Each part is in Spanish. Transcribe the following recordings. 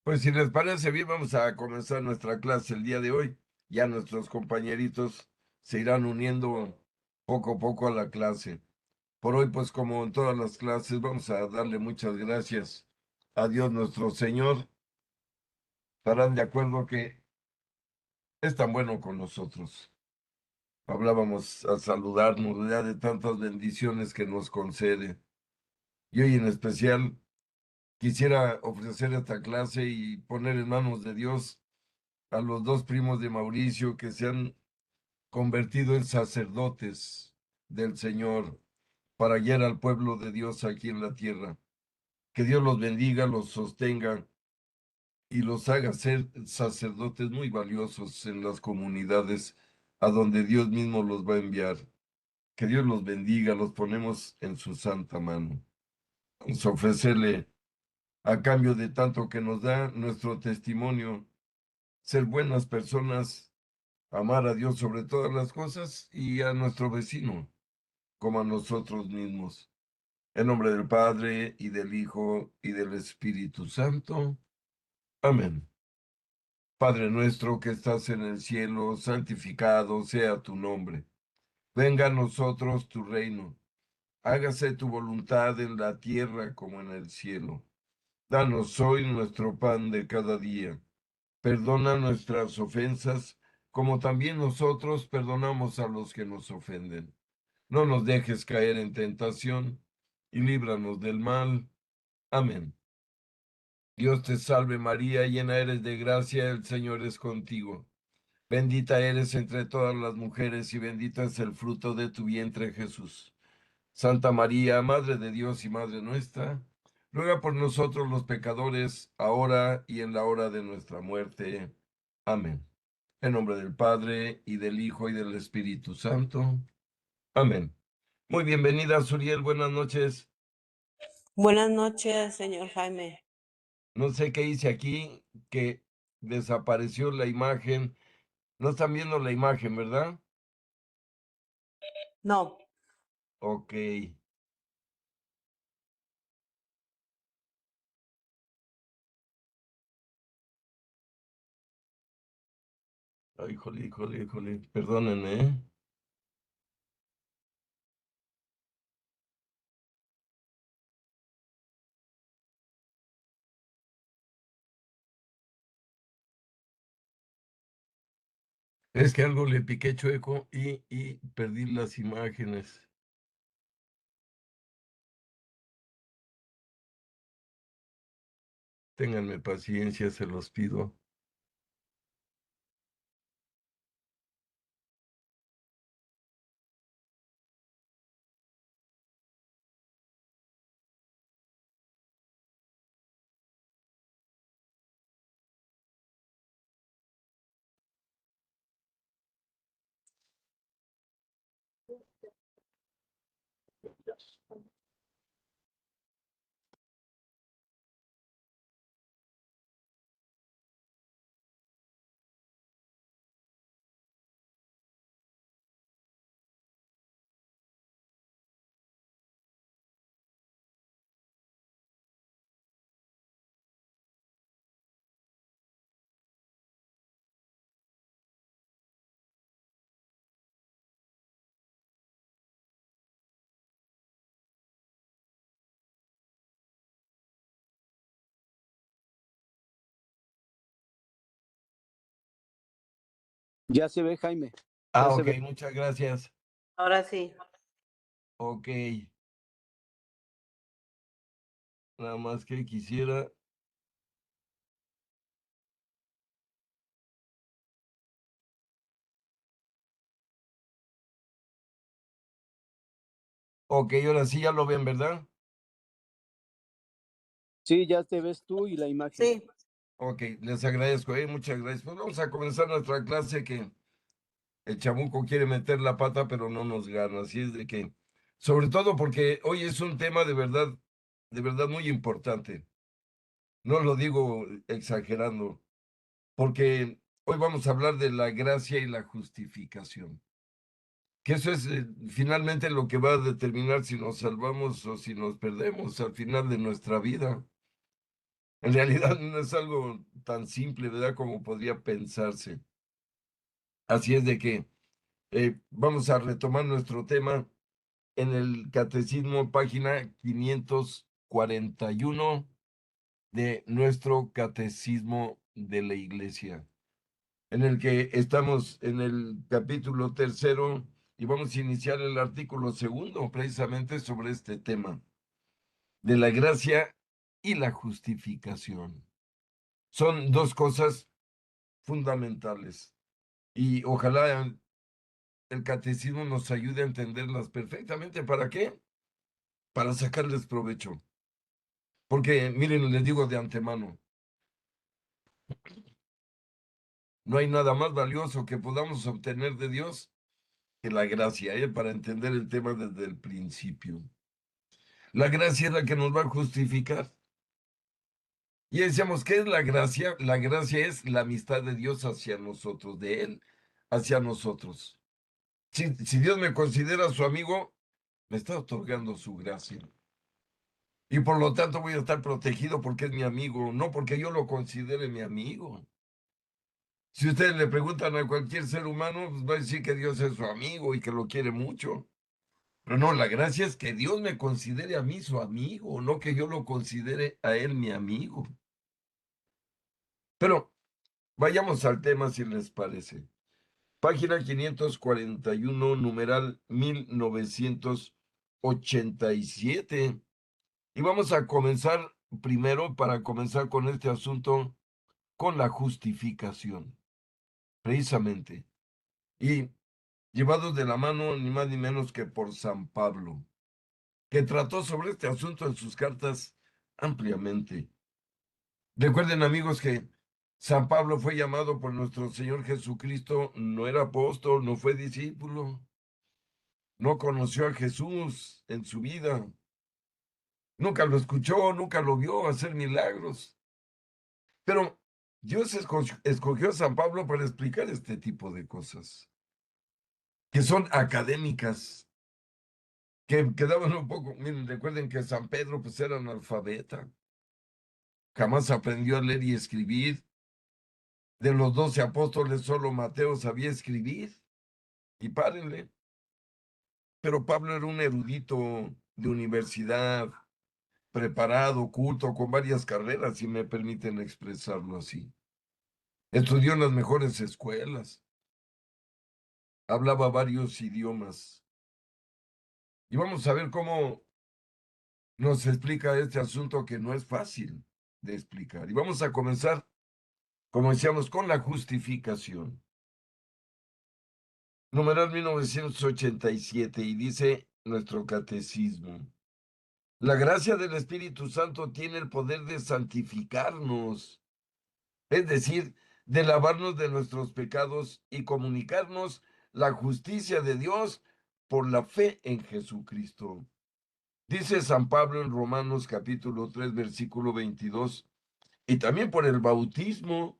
Pues si les parece bien, vamos a comenzar nuestra clase el día de hoy. Ya nuestros compañeritos se irán uniendo poco a poco a la clase. Por hoy, pues como en todas las clases, vamos a darle muchas gracias a Dios nuestro Señor. Estarán de acuerdo que es tan bueno con nosotros. Hablábamos a saludarnos ya de tantas bendiciones que nos concede. Y hoy en especial quisiera ofrecer esta clase y poner en manos de Dios a los dos primos de Mauricio que se han convertido en sacerdotes del Señor para guiar al pueblo de Dios aquí en la tierra. Que Dios los bendiga, los sostenga y los haga ser sacerdotes muy valiosos en las comunidades a donde Dios mismo los va a enviar. Que Dios los bendiga, los ponemos en su santa mano. Vamos a ofrecerle, a cambio de tanto que nos da nuestro testimonio, ser buenas personas, amar a Dios sobre todas las cosas y a nuestro vecino como a nosotros mismos. En nombre del Padre y del Hijo y del Espíritu Santo. Amén. Padre nuestro que estás en el cielo, santificado sea tu nombre. Venga a nosotros tu reino. Hágase tu voluntad en la tierra como en el cielo. Danos hoy nuestro pan de cada día. Perdona nuestras ofensas, como también nosotros perdonamos a los que nos ofenden. No nos dejes caer en tentación, y líbranos del mal. Amén. Dios te salve María, llena eres de gracia, el Señor es contigo. Bendita eres entre todas las mujeres, y bendito es el fruto de tu vientre, Jesús. Santa María, Madre de Dios y Madre nuestra, ruega por nosotros los pecadores, ahora y en la hora de nuestra muerte. Amén. En nombre del Padre, y del Hijo, y del Espíritu Santo. Amén. Muy bienvenida, Suriel, buenas noches. Buenas noches, señor Jaime. No sé qué hice aquí, que desapareció la imagen. No están viendo la imagen, ¿verdad? No, Ok. Ay, híjole, híjole, híjole. Perdónenme, ¿eh? Es que algo le piqué chueco y perdí las imágenes. Ténganme paciencia, se los pido. Ya se ve, Jaime. Ah, Ya se ok, ve. muchas gracias. ahora sí. Ok, nada más que quisiera. Ok, ahora sí ya lo ven, ¿verdad? Sí, ya te ves tú y la imagen. Sí, Ok, les agradezco, muchas gracias. Pues vamos a comenzar nuestra clase que el chamuco quiere meter la pata, pero no nos gana. Así es de que, sobre todo porque hoy es un tema de verdad muy importante. No lo digo exagerando, porque hoy vamos a hablar de la gracia y la justificación. Que eso es finalmente lo que va a determinar si nos salvamos o si nos perdemos al final de nuestra vida. En realidad no es algo tan simple, ¿verdad? Como podría pensarse. Así es de que vamos a retomar nuestro tema en el Catecismo, página 541 de nuestro Catecismo de la Iglesia, en el que estamos en el capítulo tercero y vamos a iniciar el artículo segundo precisamente sobre este tema de la gracia y la justificación. Son dos cosas fundamentales y ojalá el catecismo nos ayude a entenderlas perfectamente. ¿Para qué? Para sacarles provecho. Porque, miren, les digo de antemano, no hay nada más valioso que podamos obtener de Dios que la gracia, para entender el tema desde el principio. La gracia es la que nos va a justificar. Y decíamos, ¿qué es la gracia? La gracia es la amistad de Dios hacia nosotros, de Él hacia nosotros. Si Dios me considera su amigo, me está otorgando su gracia. Y por lo tanto voy a estar protegido porque es mi amigo, no porque yo lo considere mi amigo. Si ustedes le preguntan a cualquier ser humano, pues va a decir que Dios es su amigo y que lo quiere mucho. Pero no, la gracia es que Dios me considere a mí su amigo, no que yo lo considere a él mi amigo. Pero vayamos al tema si les parece. Página 541, numeral 1987. Y vamos a comenzar primero, para comenzar con este asunto, con la justificación, precisamente. Y llevados de la mano ni más ni menos que por San Pablo, que trató sobre este asunto en sus cartas ampliamente. Recuerden, amigos, que San Pablo fue llamado por nuestro Señor Jesucristo, no era apóstol, no fue discípulo, no conoció a Jesús en su vida, nunca lo escuchó, nunca lo vio hacer milagros. Pero Dios escogió a San Pablo para explicar este tipo de cosas, que son académicas, que quedaban un poco, miren, recuerden que San Pedro pues era analfabeta, jamás aprendió a leer y escribir. De los 12 apóstoles, solo Mateo sabía escribir, y párenle. Pero Pablo era un erudito de universidad, preparado, culto, con varias carreras, si me permiten expresarlo así. Estudió en las mejores escuelas, hablaba varios idiomas. Y vamos a ver cómo nos explica este asunto que no es fácil de explicar. Y vamos a comenzar, como decíamos, con la justificación. Numeral 1987, y dice nuestro catecismo: la gracia del Espíritu Santo tiene el poder de santificarnos, es decir, de lavarnos de nuestros pecados y comunicarnos la justicia de Dios por la fe en Jesucristo. Dice San Pablo en Romanos capítulo 3, versículo 22, y también por el bautismo.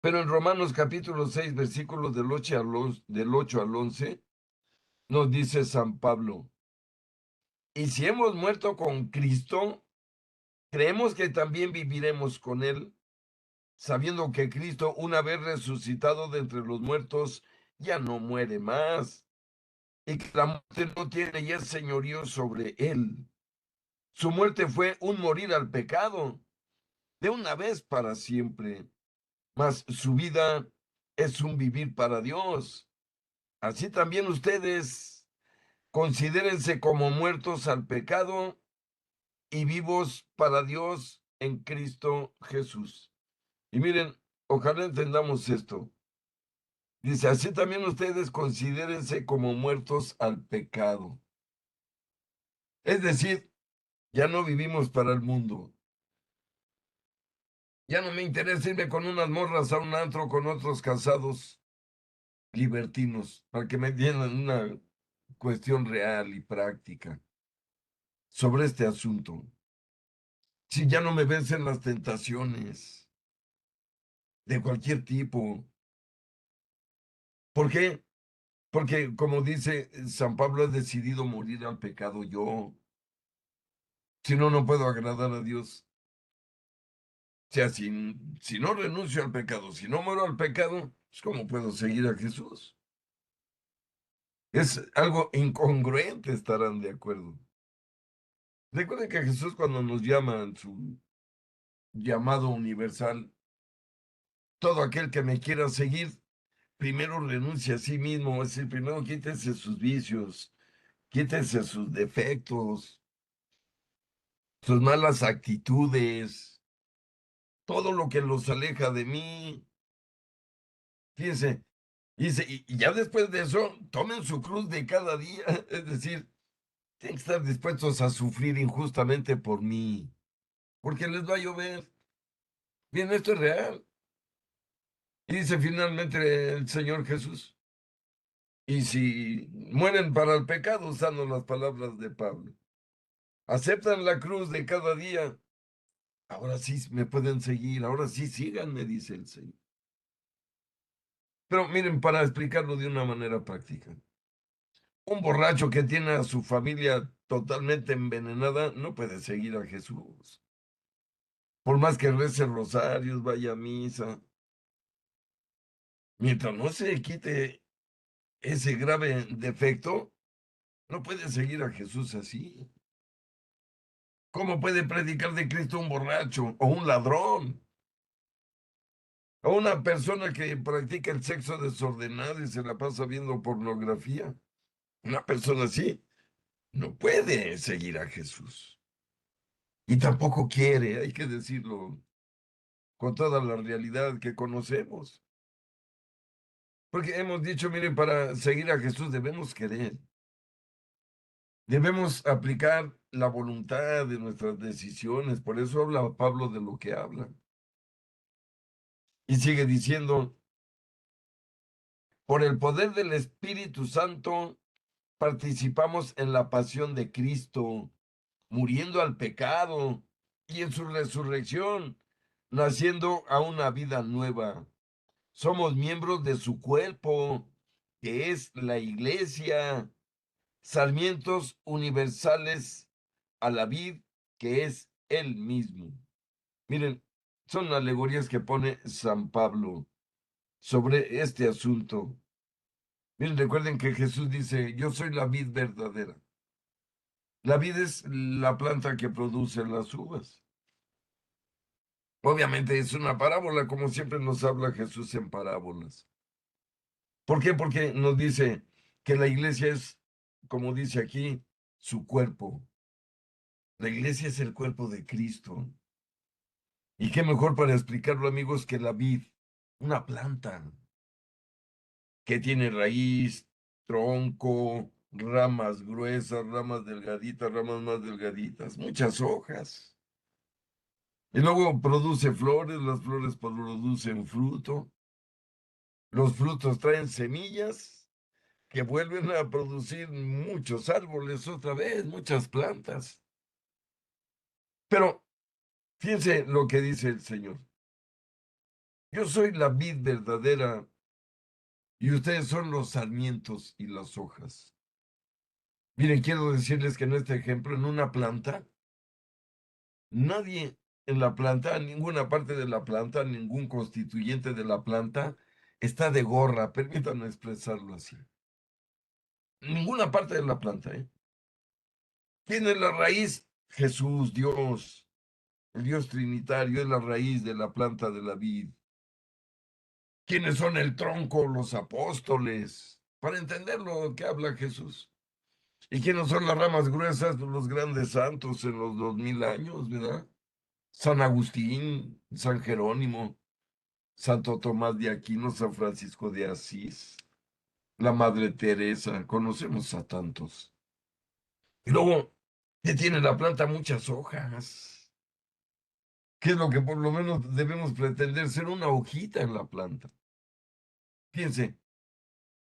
Pero en Romanos capítulo 6, versículos del 8 al 11, nos dice San Pablo: y si hemos muerto con Cristo, creemos que también viviremos con Él, sabiendo que Cristo, una vez resucitado de entre los muertos, ya no muere más, y que la muerte no tiene ya señorío sobre Él. Su muerte fue un morir al pecado, de una vez para siempre, mas su vida es un vivir para Dios. Así también ustedes considérense como muertos al pecado y vivos para Dios en Cristo Jesús. Y miren, ojalá entendamos esto. Dice, así también ustedes considérense como muertos al pecado. Es decir, ya no vivimos para el mundo. Ya no me interesa irme con unas morras a un antro con otros casados libertinos, para que me entiendan una cuestión real y práctica sobre este asunto. Si ya no me vencen las tentaciones de cualquier tipo. ¿Por qué? Porque, como dice San Pablo, he decidido morir al pecado yo. Si no, no puedo agradar a Dios. O sea, si no renuncio al pecado, si no muero al pecado, pues ¿cómo puedo seguir a Jesús? Es algo incongruente, estarán de acuerdo. Recuerden que Jesús cuando nos llama en su llamado universal, todo aquel que me quiera seguir, primero renuncia a sí mismo, es decir, primero quítese sus vicios, quítese sus defectos, sus malas actitudes, todo lo que los aleja de mí. Fíjense, y ya después de eso, tomen su cruz de cada día, es decir, tienen que estar dispuestos a sufrir injustamente por mí, porque les va a llover. Bien, esto es real. Y dice finalmente el Señor Jesús, y si mueren para el pecado, usando las palabras de Pablo, aceptan la cruz de cada día, ahora sí me pueden seguir, ahora sí síganme, dice el Señor. Pero miren, para explicarlo de una manera práctica, un borracho que tiene a su familia totalmente envenenada no puede seguir a Jesús. Por más que rece rosarios, vaya a misa, mientras no se quite ese grave defecto, no puede seguir a Jesús así. ¿Cómo puede predicar de Cristo un borracho o un ladrón o una persona que practica el sexo desordenado y se la pasa viendo pornografía? Una persona así no puede seguir a Jesús. Y tampoco quiere, hay que decirlo con toda la realidad que conocemos. Porque hemos dicho, miren, para seguir a Jesús debemos querer, debemos aplicar la voluntad de nuestras decisiones. Por eso habla Pablo de lo que habla. Y sigue diciendo, por el poder del Espíritu Santo participamos en la pasión de Cristo, muriendo al pecado y en su resurrección, naciendo a una vida nueva. Somos miembros de su cuerpo, que es la iglesia, sarmientos universales a la vid, que es él mismo. Miren, son alegorías que pone San Pablo sobre este asunto. Miren, recuerden que Jesús dice, yo soy la vid verdadera. La vid es la planta que produce las uvas. Obviamente es una parábola, como siempre nos habla Jesús en parábolas. ¿Por qué? Porque nos dice que la iglesia es, como dice aquí, su cuerpo. La iglesia es el cuerpo de Cristo. ¿Y qué mejor para explicarlo, amigos, que la vid, una planta que tiene raíz, tronco, ramas gruesas, ramas delgaditas, ramas más delgaditas, muchas hojas? Y luego produce flores, las flores producen fruto, los frutos traen semillas que vuelven a producir muchos árboles otra vez, muchas plantas. Pero fíjense lo que dice el Señor. Yo soy la vid verdadera y ustedes son los sarmientos y las hojas. Miren, quiero decirles que en este ejemplo, en una planta, nadie en la planta, ninguna parte de la planta, ningún constituyente de la planta está de gorra, permítanme expresarlo así. Ninguna parte de la planta, ¿eh? ¿Quién es la raíz? Jesús, Dios, el Dios Trinitario es la raíz de la planta de la vid. ¿Quiénes son el tronco? Los apóstoles, para entender lo que habla Jesús. ¿Y quiénes son las ramas gruesas? Los grandes santos en los 2000 años, ¿verdad? San Agustín, San Jerónimo, Santo Tomás de Aquino, San Francisco de Asís, la Madre Teresa, conocemos a tantos. Y luego, ¿qué tiene la planta? Muchas hojas. ¿Qué es lo que por lo menos debemos pretender ser una hojita en la planta? Fíjense,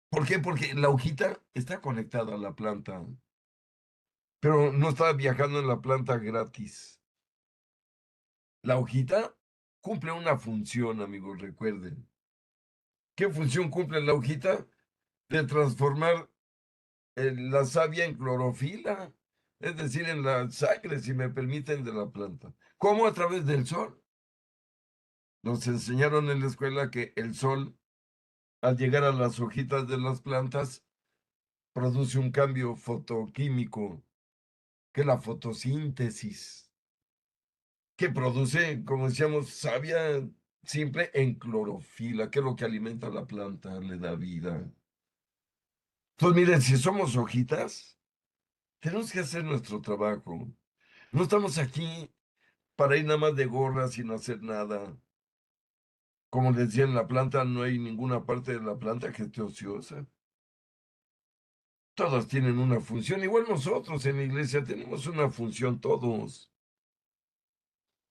¿por qué? Porque la hojita está conectada a la planta, pero no está viajando en la planta gratis. La hojita cumple una función, amigos, recuerden. ¿Qué función cumple la hojita? De transformar la savia en clorofila, es decir, en la sangre, si me permiten, de la planta. ¿Cómo? A través del sol. Nos enseñaron en la escuela que el sol, al llegar a las hojitas de las plantas, produce un cambio fotoquímico, que es la fotosíntesis, que produce, como decíamos, savia simple en clorofila, que es lo que alimenta a la planta, le da vida. Entonces, miren, si somos hojitas, tenemos que hacer nuestro trabajo. No estamos aquí para ir nada más de gorra sin hacer nada. Como les decía, en la planta no hay ninguna parte de la planta que esté ociosa. Todas tienen una función, igual nosotros en la iglesia tenemos una función todos.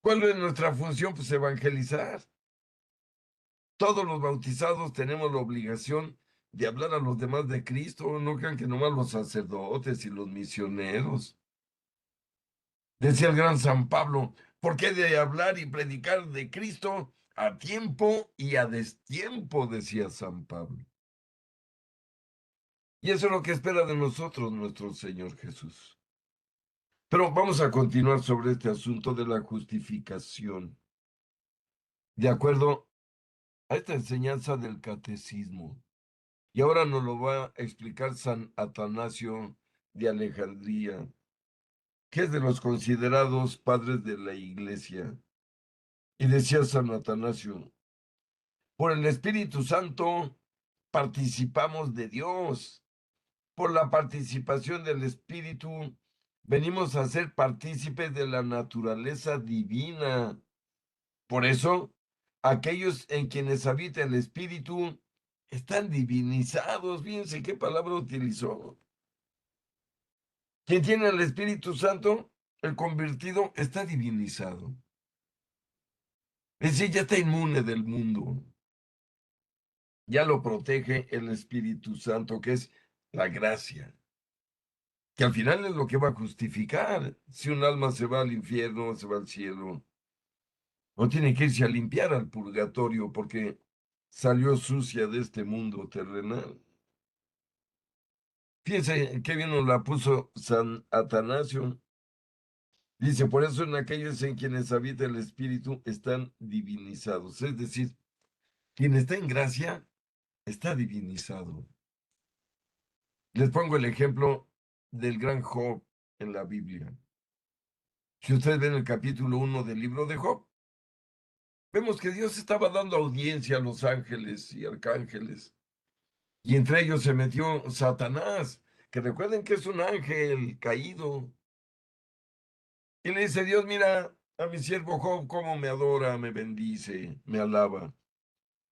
¿Cuál es nuestra función? Pues evangelizar. Todos los bautizados tenemos la obligación de hablar a los demás de Cristo. No crean que nomás los sacerdotes y los misioneros. Decía el gran San Pablo, ¿por qué de hablar y predicar de Cristo a tiempo y a destiempo? Decía San Pablo. Y eso es lo que espera de nosotros nuestro Señor Jesús. Pero vamos a continuar sobre este asunto de la justificación, de acuerdo a esta enseñanza del catecismo. Y ahora nos lo va a explicar San Atanasio de Alejandría, que es de los considerados padres de la Iglesia. Y decía San Atanasio, por el Espíritu Santo participamos de Dios. Por la participación del Espíritu venimos a ser partícipes de la naturaleza divina. Por eso, aquellos en quienes habita el Espíritu están divinizados. Fíjense qué palabra utilizó. Quien tiene el Espíritu Santo, el convertido, está divinizado. Es decir, ya está inmune del mundo. Ya lo protege el Espíritu Santo, que es la gracia, que al final es lo que va a justificar si un alma se va al infierno, se va al cielo, o tiene que irse a limpiar al purgatorio porque salió sucia de este mundo terrenal. Fíjense qué bien nos la puso San Atanasio. Dice, por eso en aquellos en quienes habita el Espíritu están divinizados. Es decir, quien está en gracia está divinizado. Les pongo el ejemplo del gran Job en la Biblia. Si ustedes ven el capítulo 1 del libro de Job, vemos que Dios estaba dando audiencia a los ángeles y arcángeles. Y entre ellos se metió Satanás, que recuerden que es un ángel caído. Y le dice, Dios, mira a mi siervo Job, cómo me adora, me bendice, me alaba.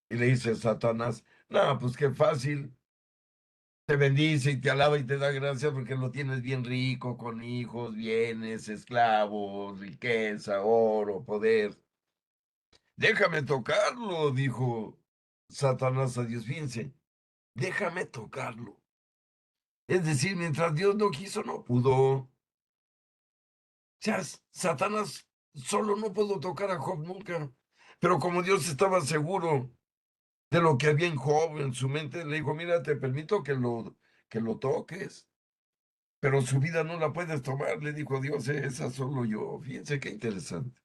Y le dice Satanás, no, pues qué fácil, te bendice y te alaba y te da gracias porque lo tienes bien rico, con hijos, bienes, esclavos, riqueza, oro, poder. Déjame tocarlo, dijo Satanás a Dios. Fíjense, déjame tocarlo. Es decir, mientras Dios no quiso, no pudo. O sea, Satanás solo no pudo tocar a Job nunca. Pero como Dios estaba seguro de lo que había en Job, en su mente, le dijo, mira, te permito que lo toques, pero su vida no la puedes tomar, le dijo Dios, esa solo yo. Fíjense qué interesante.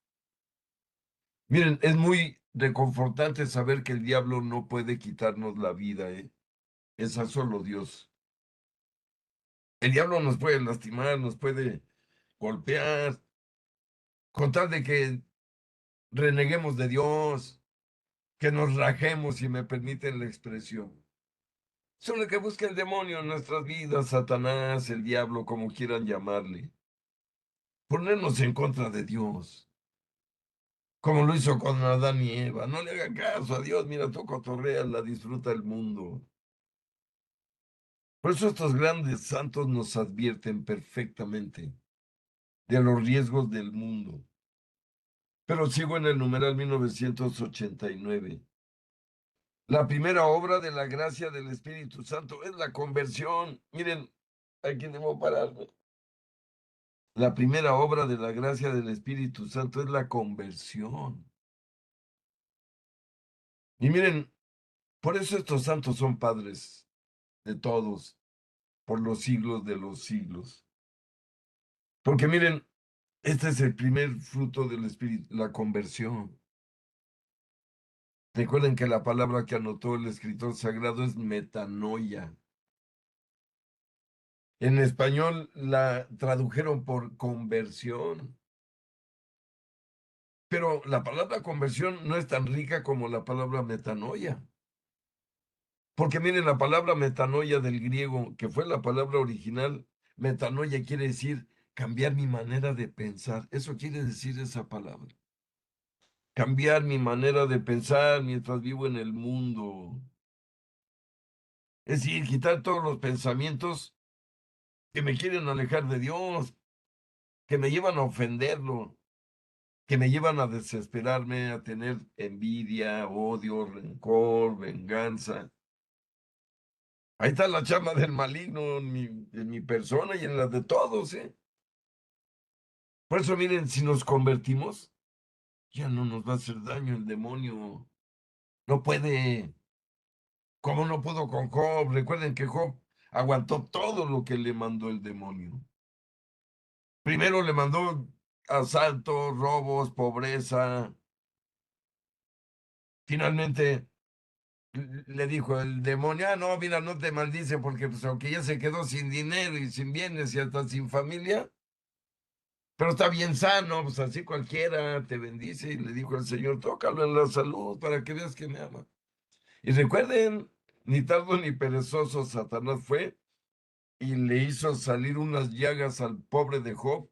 Miren, es muy reconfortante saber que el diablo no puede quitarnos la vida, ¿eh? Esa solo Dios. El diablo nos puede lastimar, nos puede golpear, con tal de que reneguemos de Dios, que nos rajemos, si me permiten la expresión. Son lo que busca el demonio en nuestras vidas, Satanás, el diablo, como quieran llamarle. Ponernos en contra de Dios, como lo hizo con Adán y Eva. No le hagan caso a Dios, mira, tú cotorreas, la disfruta el mundo. Por eso estos grandes santos nos advierten perfectamente de los riesgos del mundo. Pero sigo en el numeral 1989. La primera obra de la gracia del Espíritu Santo es la conversión. Miren, aquí debo pararme. La primera obra de la gracia del Espíritu Santo es la conversión. Y miren, por eso estos santos son padres de todos, por los siglos de los siglos. Porque miren, este es el primer fruto del Espíritu, la conversión. Recuerden que la palabra que anotó el escritor sagrado es metanoia. En español la tradujeron por conversión. Pero la palabra conversión no es tan rica como la palabra metanoia. Porque miren, la palabra metanoia del griego, que fue la palabra original, metanoia quiere decir cambiar mi manera de pensar. Eso quiere decir esa palabra. Cambiar mi manera de pensar mientras vivo en el mundo. Es decir, quitar todos los pensamientos que me quieren alejar de Dios, que me llevan a ofenderlo, que me llevan a desesperarme, a tener envidia, odio, rencor, venganza. Ahí está la chama del maligno en mi persona y en la de todos, ¿eh? Por eso, miren, si nos convertimos, ya no nos va a hacer daño el demonio. No puede. ¿Cómo no pudo con Job? Recuerden que Job aguantó todo lo que le mandó el demonio. Primero le mandó asaltos, robos, pobreza. Finalmente le dijo el demonio, ah, no, mira, no te maldice porque pues, aunque ya se quedó sin dinero y sin bienes y hasta sin familia, pero está bien sano, pues así cualquiera te bendice. Y le dijo el Señor, tócalo en la salud para que veas que me ama. Y recuerden, ni tardo ni perezoso Satanás fue y le hizo salir unas llagas al pobre de Job,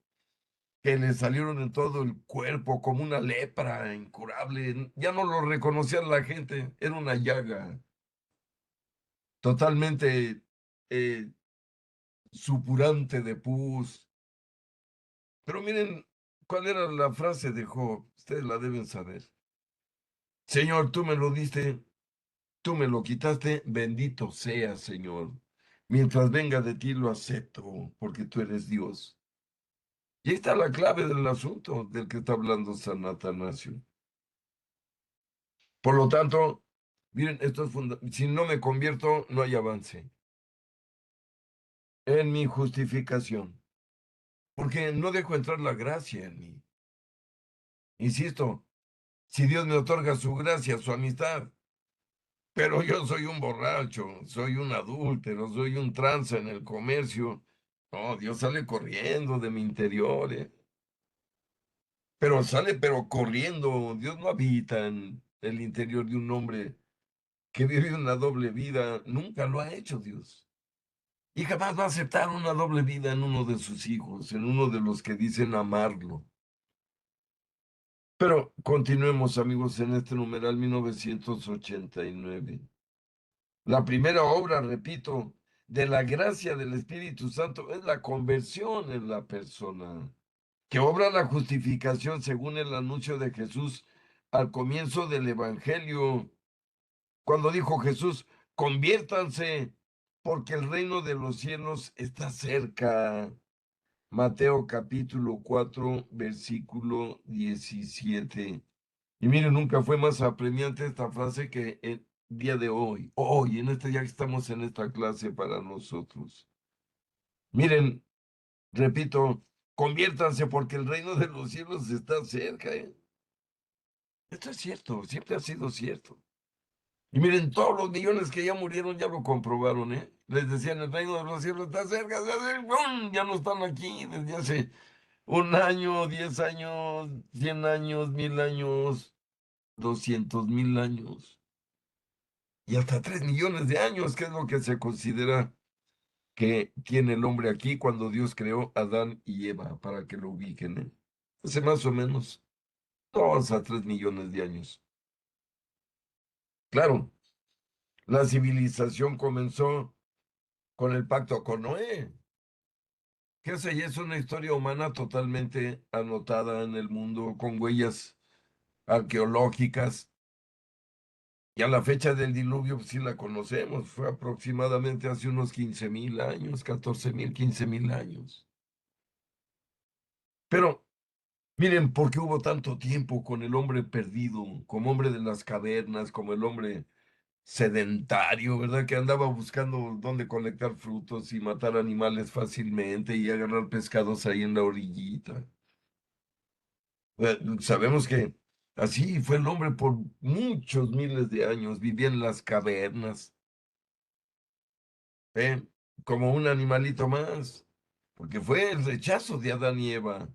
que le salieron en todo el cuerpo como una lepra incurable. Ya no lo reconocía la gente, era una llaga totalmente eh, supurante de pus. Pero miren, ¿cuál era la frase de Job? Ustedes la deben saber. Señor, tú me lo diste, tú me lo quitaste, bendito sea, Señor. Mientras venga de ti lo acepto, porque tú eres Dios. Y ahí está la clave del asunto del que está hablando San Atanasio. Por lo tanto, miren, esto es si no me convierto, no hay avance en mi justificación, porque no dejo entrar la gracia en mí. Insisto, si Dios me otorga su gracia, su amistad, pero yo soy un borracho, soy un adúltero, soy un tranza en el comercio, no, Dios sale corriendo de mi interior, ¿eh? Pero sale, pero corriendo. Dios no habita en el interior de un hombre que vive una doble vida. Nunca lo ha hecho Dios. Y jamás va a aceptar una doble vida en uno de sus hijos, en uno de los que dicen amarlo. Pero continuemos, amigos, en este numeral 1989. La primera obra, repito, de la gracia del Espíritu Santo es la conversión en la persona, que obra la justificación según el anuncio de Jesús al comienzo del Evangelio, cuando dijo Jesús, conviértanse, porque el reino de los cielos está cerca. Mateo capítulo 4, versículo 17. Y miren, nunca fue más apremiante esta frase que el día de hoy. Hoy, en este día que estamos en esta clase para nosotros. Miren, repito, conviértanse porque el reino de los cielos está cerca, ¿eh? Esto es cierto, siempre ha sido cierto. Y miren, todos los millones que ya murieron ya lo comprobaron, ¿eh? Les decían, el reino de los cielos está cerca, ¡pum! Ya no están aquí desde hace un año, 10 años, 100 años, 1000 años, 200.000 años. Y hasta 3 millones de años, que es lo que se considera que tiene el hombre aquí cuando Dios creó a Adán y Eva, para que lo ubiquen, ¿eh? Hace más o menos 2 a 3 millones de años. Claro, la civilización comenzó con el pacto con Noé, que esa ya es una historia humana totalmente anotada en el mundo con huellas arqueológicas. Y a la fecha del diluvio, pues sí la conocemos, fue aproximadamente hace unos 15.000 años, 14.000, 15.000 años. Pero miren, ¿por qué hubo tanto tiempo con el hombre perdido, como hombre de las cavernas, como el hombre sedentario, ¿verdad? Que andaba buscando dónde colectar frutos y matar animales fácilmente y agarrar pescados ahí en la orillita. Sabemos que Así fue el hombre por muchos miles de años, vivía en las cavernas, ¿eh? Como un animalito más, porque fue el rechazo de Adán y Eva.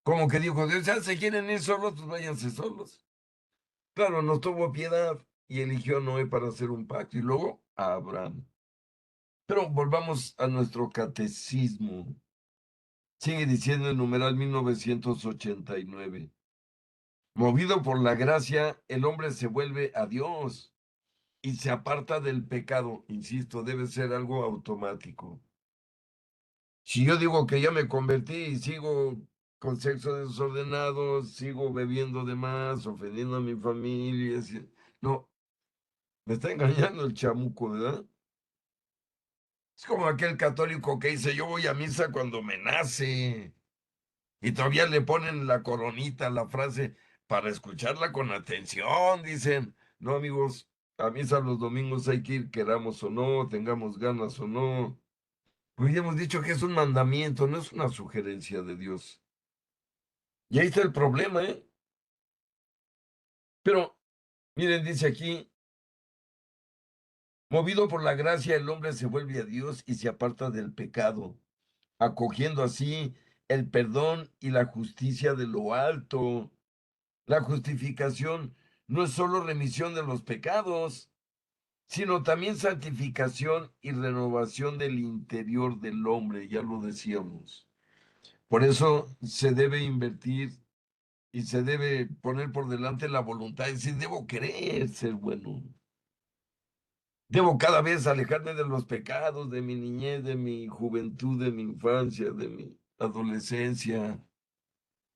Como que dijo Dios, ya se quieren ir solos, pues váyanse solos. Claro, no tuvo piedad y eligió a Noé para hacer un pacto y luego a Abraham. Pero volvamos a nuestro catecismo. Sigue diciendo el numeral 1989. Movido por la gracia, el hombre se vuelve a Dios y se aparta del pecado. Insisto, debe ser algo automático. Si yo digo que ya me convertí y sigo con sexo desordenado, sigo bebiendo de más, ofendiendo a mi familia, no, me está engañando el chamuco, ¿verdad? Es como aquel católico que dice, yo voy a misa cuando me nace. Y todavía le ponen la coronita, la frase, para escucharla con atención, dicen. No, amigos, a misa los domingos hay que ir, queramos o no, tengamos ganas o no. Pues ya hemos dicho que es un mandamiento, no es una sugerencia de Dios. Y ahí está el problema, ¿eh? Pero, miren, dice aquí, movido por la gracia, el hombre se vuelve a Dios y se aparta del pecado, acogiendo así el perdón y la justicia de lo alto. La justificación no es solo remisión de los pecados, sino también santificación y renovación del interior del hombre, ya lo decíamos. Por eso se debe invertir y se debe poner por delante la voluntad, es decir, debo querer ser bueno. Debo cada vez alejarme de los pecados de mi niñez, de mi juventud, de mi infancia, de mi adolescencia,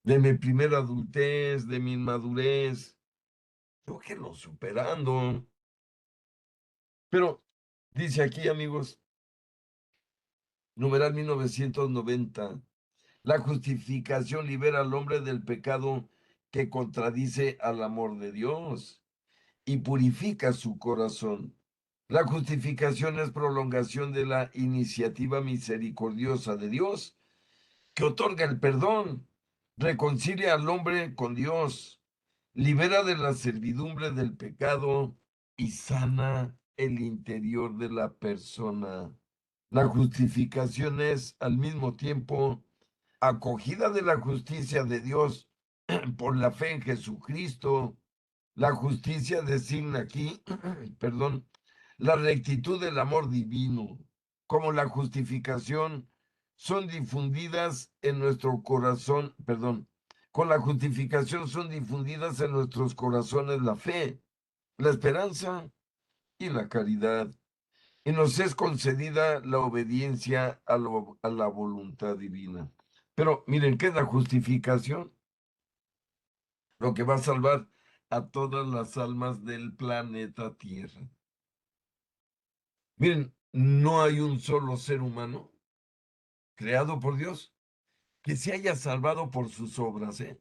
de mi primera adultez, de mi inmadurez. Tengo que irlo superando. Pero dice aquí, amigos, numeral 1990, la justificación libera al hombre del pecado que contradice al amor de Dios y purifica su corazón. La justificación es prolongación de la iniciativa misericordiosa de Dios que otorga el perdón, reconcilia al hombre con Dios, libera de la servidumbre del pecado y sana el interior de la persona. La justificación es al mismo tiempo acogida de la justicia de Dios por la fe en Jesucristo. La justicia designa aquí, perdón, la rectitud del amor divino, como la justificación son difundidas en nuestro corazón, perdón, con la justificación son difundidas en nuestros corazones la fe, la esperanza y la caridad. Y nos es concedida la obediencia a la voluntad divina. Pero miren, ¿qué es la justificación? Lo que va a salvar a todas las almas del planeta Tierra. Miren, no hay un solo ser humano creado por Dios que se haya salvado por sus obras, ¿eh?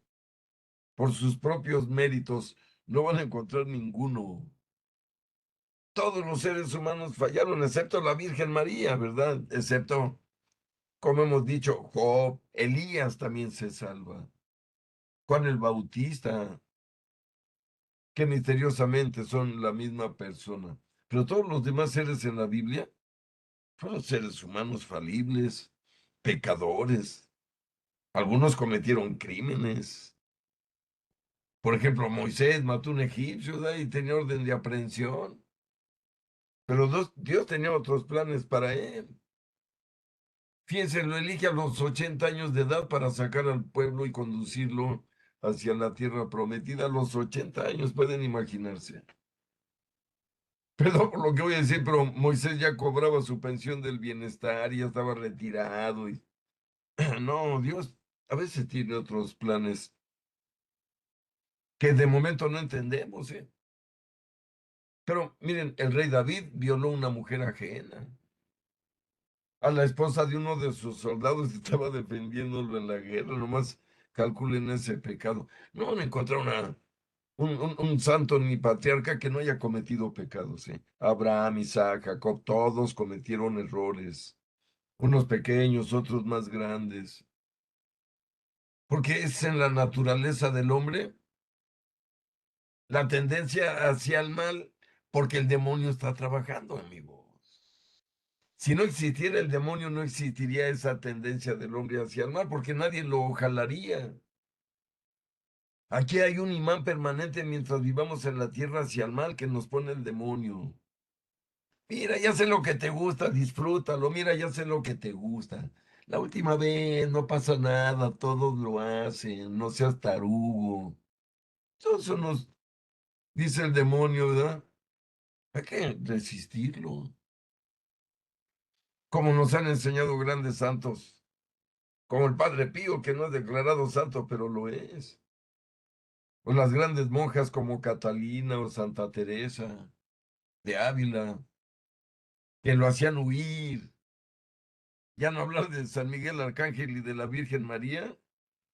Por sus propios méritos. No van a encontrar ninguno. Todos los seres humanos fallaron, excepto la Virgen María, ¿verdad? Excepto, como hemos dicho, Job, Elías también se salva. Juan el Bautista, que misteriosamente son la misma persona. Pero todos los demás seres en la Biblia fueron seres humanos falibles, pecadores. Algunos cometieron crímenes. Por ejemplo, Moisés mató a un egipcio, ¿verdad? Y tenía orden de aprehensión. Pero Dios tenía otros planes para él. Fíjense, lo elige a los 80 años de edad para sacar al pueblo y conducirlo hacia la tierra prometida. A los 80 años, pueden imaginarse. Perdón por lo que voy a decir, pero Moisés ya cobraba su pensión del bienestar, ya estaba retirado. Y... No, Dios a veces tiene otros planes que de momento no entendemos, ¿eh? Pero miren, el rey David violó a una mujer ajena. A la esposa de uno de sus soldados estaba defendiéndolo en la guerra. Nomás calculen ese pecado. No van a encontrar un santo ni patriarca que no haya cometido pecados, ¿eh? Abraham, Isaac, Jacob, todos cometieron errores. Unos pequeños, otros más grandes. Porque es en la naturaleza del hombre la tendencia hacia el mal, porque el demonio está trabajando, amigos. Si no existiera el demonio, no existiría esa tendencia del hombre hacia el mal, porque nadie lo jalaría. Aquí hay un imán permanente mientras vivamos en la tierra hacia el mal que nos pone el demonio. Mira, ya sé lo que te gusta, disfrútalo. Mira, ya sé lo que te gusta. La última vez no pasa nada, todos lo hacen, no seas tarugo. Todo eso nos dice el demonio, ¿verdad? Hay que resistirlo. Como nos han enseñado grandes santos, como el Padre Pío, que no es declarado santo, pero lo es. O las grandes monjas como Catalina o Santa Teresa de Ávila, que lo hacían huir. Ya no hablar de San Miguel Arcángel y de la Virgen María,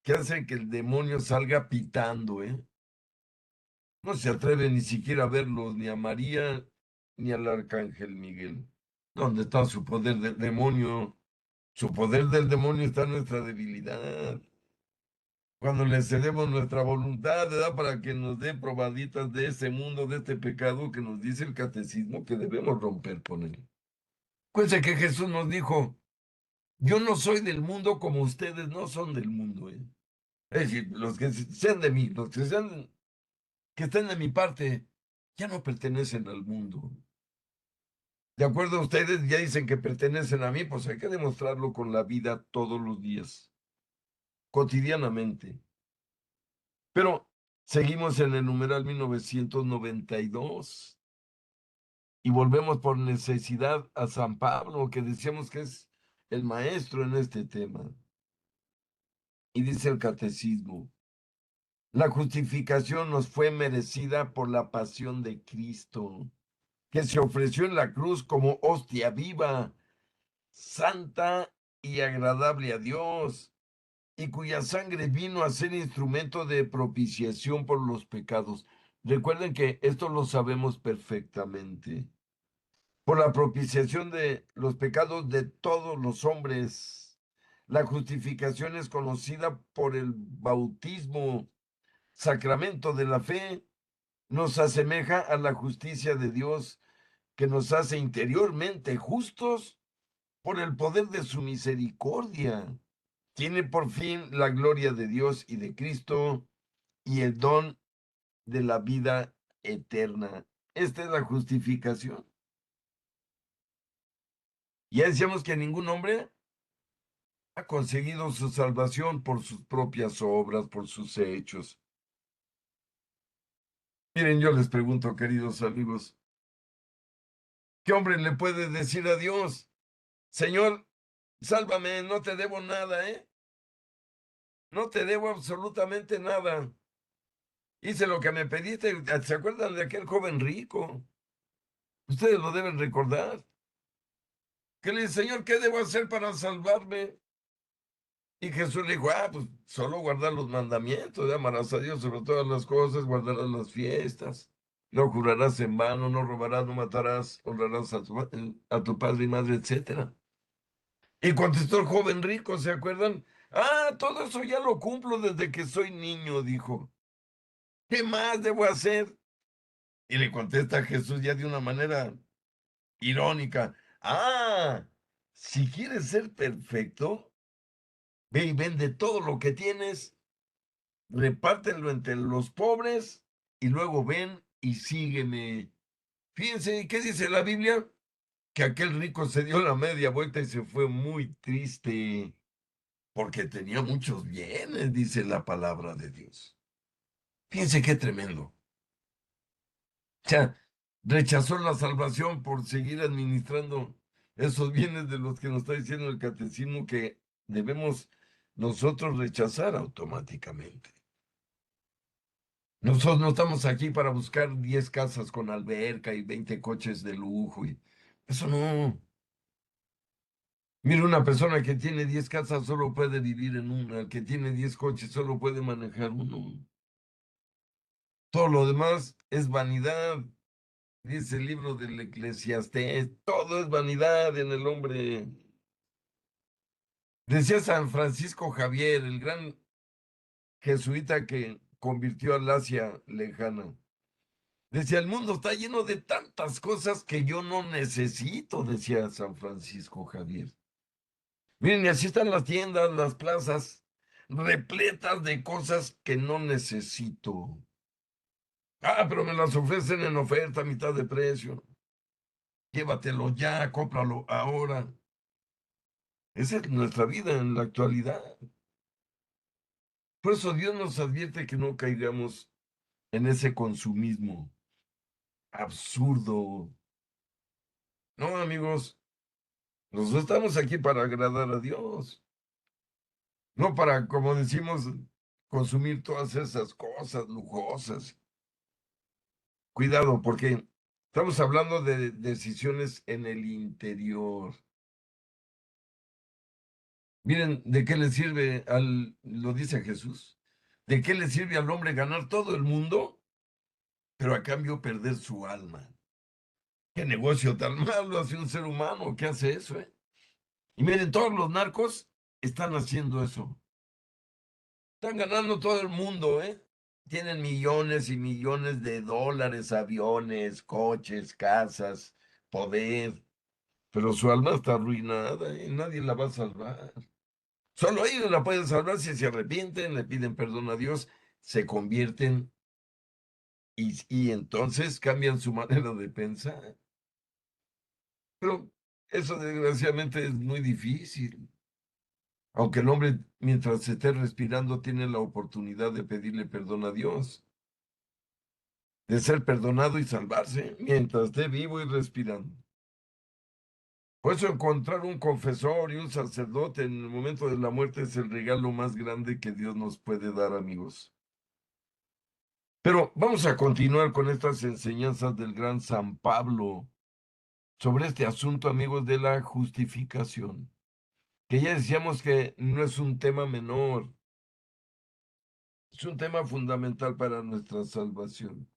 que hacen que el demonio salga pitando, ¿eh? No se atreve ni siquiera a verlos, ni a María, ni al Arcángel Miguel. ¿Dónde está su poder del demonio? Su poder del demonio está en nuestra debilidad. Cuando le cedemos nuestra voluntad, ¿verdad? Para que nos dé probaditas de ese mundo, de este pecado que nos dice el catecismo que debemos romper con él. Acuérdense que Jesús nos dijo, yo no soy del mundo como ustedes no son del mundo, ¿eh? Es decir, los que sean de mí, los que estén de mi parte, ya no pertenecen al mundo. De acuerdo a ustedes, ya dicen que pertenecen a mí, pues hay que demostrarlo con la vida todos los días, cotidianamente. Pero seguimos en el numeral 1992 y volvemos por necesidad a San Pablo, que decíamos que es el maestro en este tema. Y dice el catecismo, la justificación nos fue merecida por la pasión de Cristo, que se ofreció en la cruz como hostia viva, santa y agradable a Dios, y cuya sangre vino a ser instrumento de propiciación por los pecados. Recuerden que esto lo sabemos perfectamente. Por la propiciación de los pecados de todos los hombres. La justificación es conocida por el bautismo, sacramento de la fe. Nos asemeja a la justicia de Dios que nos hace interiormente justos por el poder de su misericordia. Tiene por fin la gloria de Dios y de Cristo y el don de la vida eterna. Esta es la justificación. Ya decíamos que ningún hombre ha conseguido su salvación por sus propias obras, por sus hechos. Miren, yo les pregunto, queridos amigos, ¿qué hombre le puede decir a Dios, Señor, sálvame, no te debo nada, ¿eh? No te debo absolutamente nada. Hice lo que me pediste. ¿Se acuerdan de aquel joven rico? Ustedes lo deben recordar. Que le dice, Señor, ¿qué debo hacer para salvarme? Y Jesús le dijo, pues solo guardar los mandamientos, amarás a Dios sobre todas las cosas, guardarás las fiestas, no jurarás en vano, no robarás, no matarás, honrarás a tu padre y madre, etcétera. Y contestó el joven rico, ¿se acuerdan? Todo eso ya lo cumplo desde que soy niño, dijo. ¿Qué más debo hacer? Y le contesta Jesús ya de una manera irónica. Si quieres ser perfecto, ve y vende todo lo que tienes, repártelo entre los pobres y luego ven y sígueme. Fíjense, ¿qué dice la Biblia? Que aquel rico se dio la media vuelta y se fue muy triste porque tenía muchos bienes, dice la palabra de Dios. Fíjense qué tremendo. O sea, rechazó la salvación por seguir administrando esos bienes de los que nos está diciendo el catecismo que debemos nosotros rechazar automáticamente. Nosotros no estamos aquí para buscar 10 casas con alberca y 20 coches de lujo. Eso no. Mira, una persona que tiene 10 casas solo puede vivir en una, el que tiene 10 coches solo puede manejar uno. Todo lo demás es vanidad. Dice el libro del Eclesiastés, todo es vanidad en el hombre. Decía San Francisco Javier, el gran jesuita que convirtió al Asia lejana. Decía, el mundo está lleno de tantas cosas que yo no necesito, decía San Francisco Javier. Miren, y así están las tiendas, las plazas, repletas de cosas que no necesito. Ah, pero me las ofrecen en oferta a mitad de precio. Llévatelo ya, cómpralo ahora. Esa es nuestra vida en la actualidad. Por eso Dios nos advierte que no caigamos en ese consumismo absurdo. No, amigos, nosotros estamos aquí para agradar a Dios, no para, como decimos, consumir todas esas cosas lujosas. Cuidado, porque estamos hablando de decisiones en el interior. Miren, ¿de qué le sirve lo dice Jesús? ¿De qué le sirve al hombre ganar todo el mundo, pero a cambio perder su alma? ¿Qué negocio tan malo hace un ser humano que hace eso, eh? Y miren, todos los narcos están haciendo eso. Están ganando todo el mundo, ¿eh? Tienen millones y millones de dólares, aviones, coches, casas, poder, pero su alma está arruinada y nadie la va a salvar. Solo ellos la pueden salvar si se arrepienten, le piden perdón a Dios, se convierten y entonces cambian su manera de pensar. Pero eso desgraciadamente es muy difícil. Aunque el hombre, mientras esté respirando, tiene la oportunidad de pedirle perdón a Dios, de ser perdonado y salvarse mientras esté vivo y respirando. Por eso encontrar un confesor y un sacerdote en el momento de la muerte es el regalo más grande que Dios nos puede dar, amigos. Pero vamos a continuar con estas enseñanzas del gran San Pablo sobre este asunto, amigos, de la justificación, que ya decíamos que no es un tema menor, es un tema fundamental para nuestra salvación.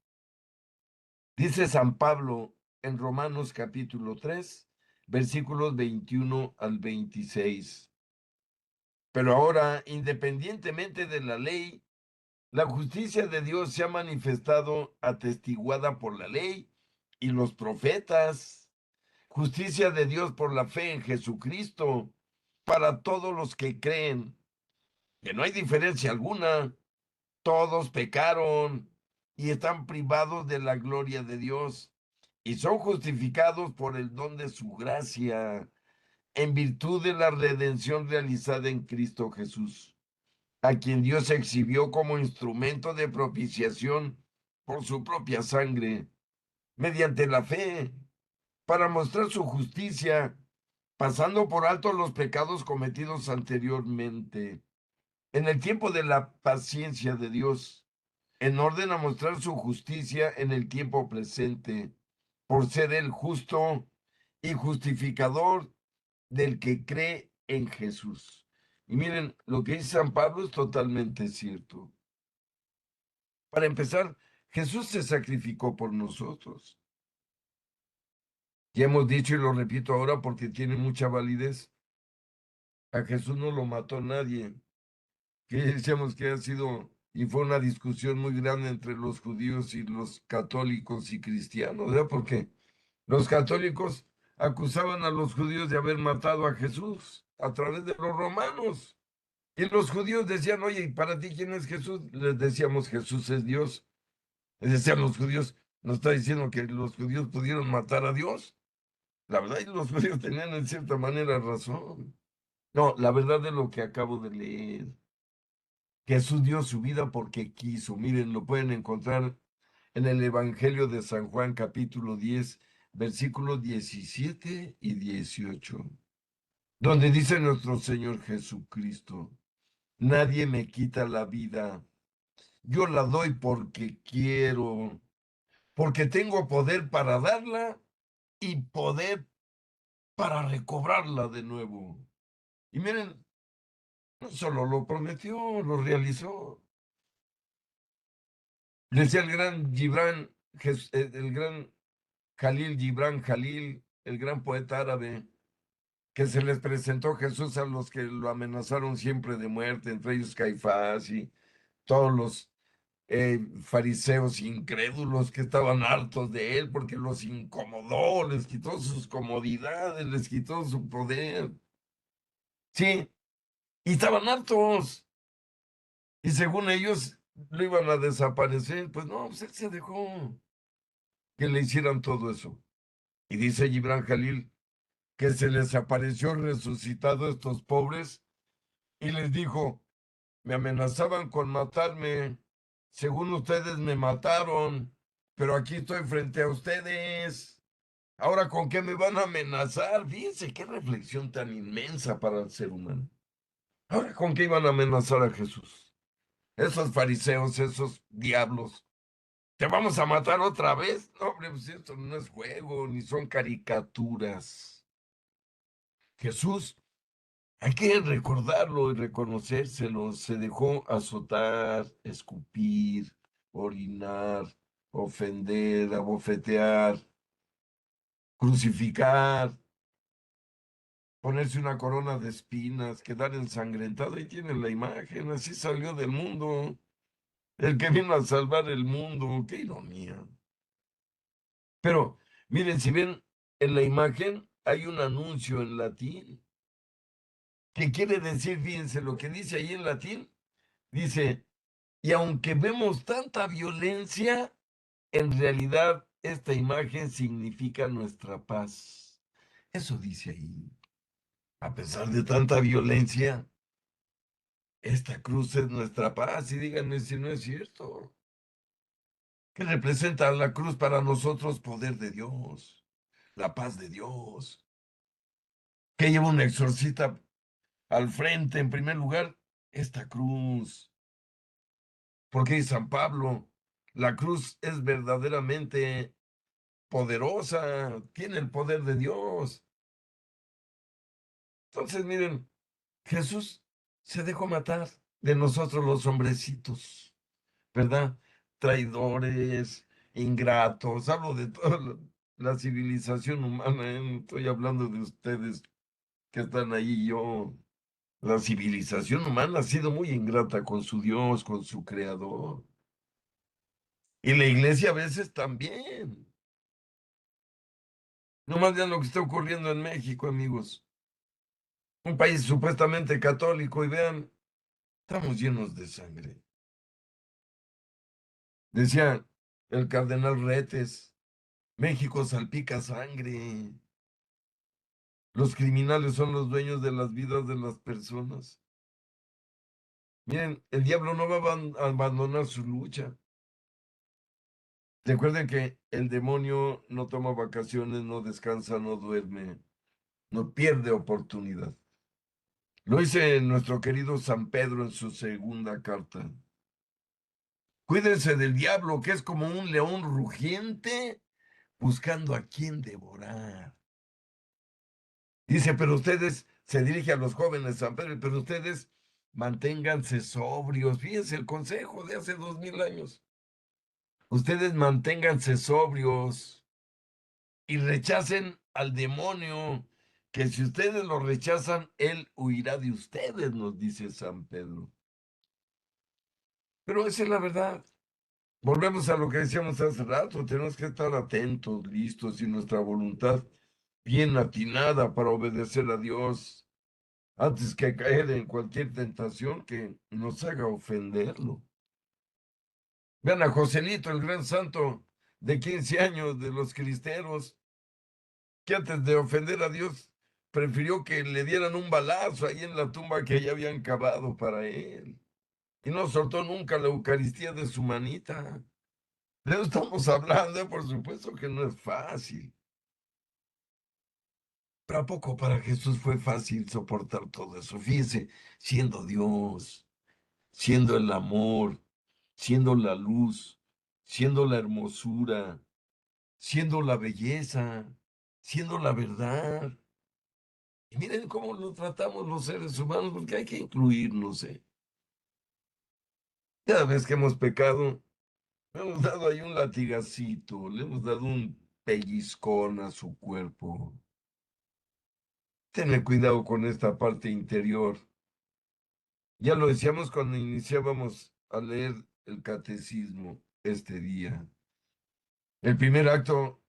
Dice San Pablo en Romanos capítulo 3, versículos 21 al 26. Pero ahora, independientemente de la ley, la justicia de Dios se ha manifestado atestiguada por la ley y los profetas. Justicia de Dios por la fe en Jesucristo para todos los que creen, que no hay diferencia alguna. Todos pecaron y están privados de la gloria de Dios y son justificados por el don de su gracia en virtud de la redención realizada en Cristo Jesús, a quien Dios exhibió como instrumento de propiciación por su propia sangre, mediante la fe, para mostrar su justicia, pasando por alto los pecados cometidos anteriormente, en el tiempo de la paciencia de Dios, en orden a mostrar su justicia en el tiempo presente, por ser el justo y justificador del que cree en Jesús. Y miren, lo que dice San Pablo es totalmente cierto. Para empezar, Jesús se sacrificó por nosotros. Ya hemos dicho y lo repito ahora porque tiene mucha validez. A Jesús no lo mató nadie. Que decíamos que ha sido y fue una discusión muy grande entre los judíos y los católicos y cristianos, ¿verdad? Porque los católicos acusaban a los judíos de haber matado a Jesús a través de los romanos. Y los judíos decían, oye, ¿y para ti quién es Jesús? Les decíamos, Jesús es Dios. Les decían los judíos, ¿nos está diciendo que los judíos pudieron matar a Dios? La verdad, y los judíos tenían en cierta manera razón. No, la verdad de lo que acabo de leer. Jesús dio su vida porque quiso. Miren, lo pueden encontrar en el Evangelio de San Juan, capítulo 10, versículos 17 y 18, donde dice nuestro Señor Jesucristo, nadie me quita la vida, yo la doy porque quiero, porque tengo poder para darla y poder para recobrarla de nuevo. Y miren, no solo lo prometió, lo realizó. Decía el gran Gibran, el gran Jalil Gibran Jalil, el gran poeta árabe, que se les presentó Jesús a los que lo amenazaron siempre de muerte, entre ellos Caifás y todos los fariseos incrédulos que estaban hartos de él porque los incomodó, les quitó sus comodidades, les quitó su poder. Sí, y estaban hartos. Y según ellos lo iban a desaparecer. Pues no, pues él se dejó que le hicieran todo eso. Y dice Gibran Jalil que se les apareció resucitado a estos pobres y les dijo, me amenazaban con matarme, según ustedes me mataron, pero aquí estoy frente a ustedes. Ahora, ¿con qué me van a amenazar? Fíjense qué reflexión tan inmensa para el ser humano. Ahora, ¿con qué iban a amenazar a Jesús? Esos fariseos, esos diablos. ¿Te vamos a matar otra vez? No, hombre, pues esto no es juego, ni son caricaturas. Jesús, hay que recordarlo y reconocérselo. Se dejó azotar, escupir, orinar, ofender, abofetear, crucificar, ponerse una corona de espinas, quedar ensangrentado. Ahí tienen la imagen, así salió del mundo. El que vino a salvar el mundo, qué ironía. Pero miren, si ven en la imagen, hay un anuncio en latín. ¿Qué quiere decir? Fíjense lo que dice ahí en latín. Dice, y aunque vemos tanta violencia, en realidad esta imagen significa nuestra paz. Eso dice ahí. A pesar de tanta violencia, esta cruz es nuestra paz. Y díganme si no es cierto. ¿Qué representa la cruz para nosotros? Poder de Dios, la paz de Dios. ¿Qué lleva un exorcista al frente, en primer lugar? Esta cruz. Porque dice San Pablo, la cruz es verdaderamente poderosa, tiene el poder de Dios. Entonces, miren, Jesús se dejó matar de nosotros los hombrecitos, ¿verdad? Traidores, ingratos, hablo de toda la civilización humana, ¿eh? No estoy hablando de ustedes que están ahí, yo. La civilización humana ha sido muy ingrata con su Dios, con su creador. Y la iglesia a veces también. No más vean lo que está ocurriendo en México, amigos. Un país supuestamente católico y vean, estamos llenos de sangre. Decía el cardenal Retes, México salpica sangre. Los criminales son los dueños de las vidas de las personas. Miren, el diablo no va a abandonar su lucha. Recuerden que el demonio no toma vacaciones, no descansa, no duerme, no pierde oportunidad. Lo dice nuestro querido San Pedro en su segunda carta. Cuídense del diablo, que es como un león rugiente buscando a quien devorar. Dice, pero ustedes, se dirige a los jóvenes San Pedro, pero ustedes manténganse sobrios. Fíjense el consejo de hace 2000 años. Ustedes manténganse sobrios y rechacen al demonio, que si ustedes lo rechazan, él huirá de ustedes, nos dice San Pedro. Pero esa es la verdad. Volvemos a lo que decíamos hace rato, tenemos que estar atentos, listos y nuestra voluntad bien atinada para obedecer a Dios antes que caer en cualquier tentación que nos haga ofenderlo. Vean a Joselito, el gran santo de 15 años de los cristeros, que antes de ofender a Dios prefirió que le dieran un balazo ahí en la tumba que ya habían cavado para él. Y no soltó nunca la Eucaristía de su manita. De eso estamos hablando, por supuesto que no es fácil. Pero ¿a poco para Jesús fue fácil soportar todo eso? Fíjese, siendo Dios, siendo el amor, siendo la luz, siendo la hermosura, siendo la belleza, siendo la verdad. Y miren cómo lo tratamos los seres humanos, porque hay que incluirnos, ¿eh? Cada vez que hemos pecado, le hemos dado ahí un latigacito, le hemos dado un pellizcón a su cuerpo. Tener cuidado con esta parte interior. Ya lo decíamos cuando iniciábamos a leer el catecismo este día. El primer acto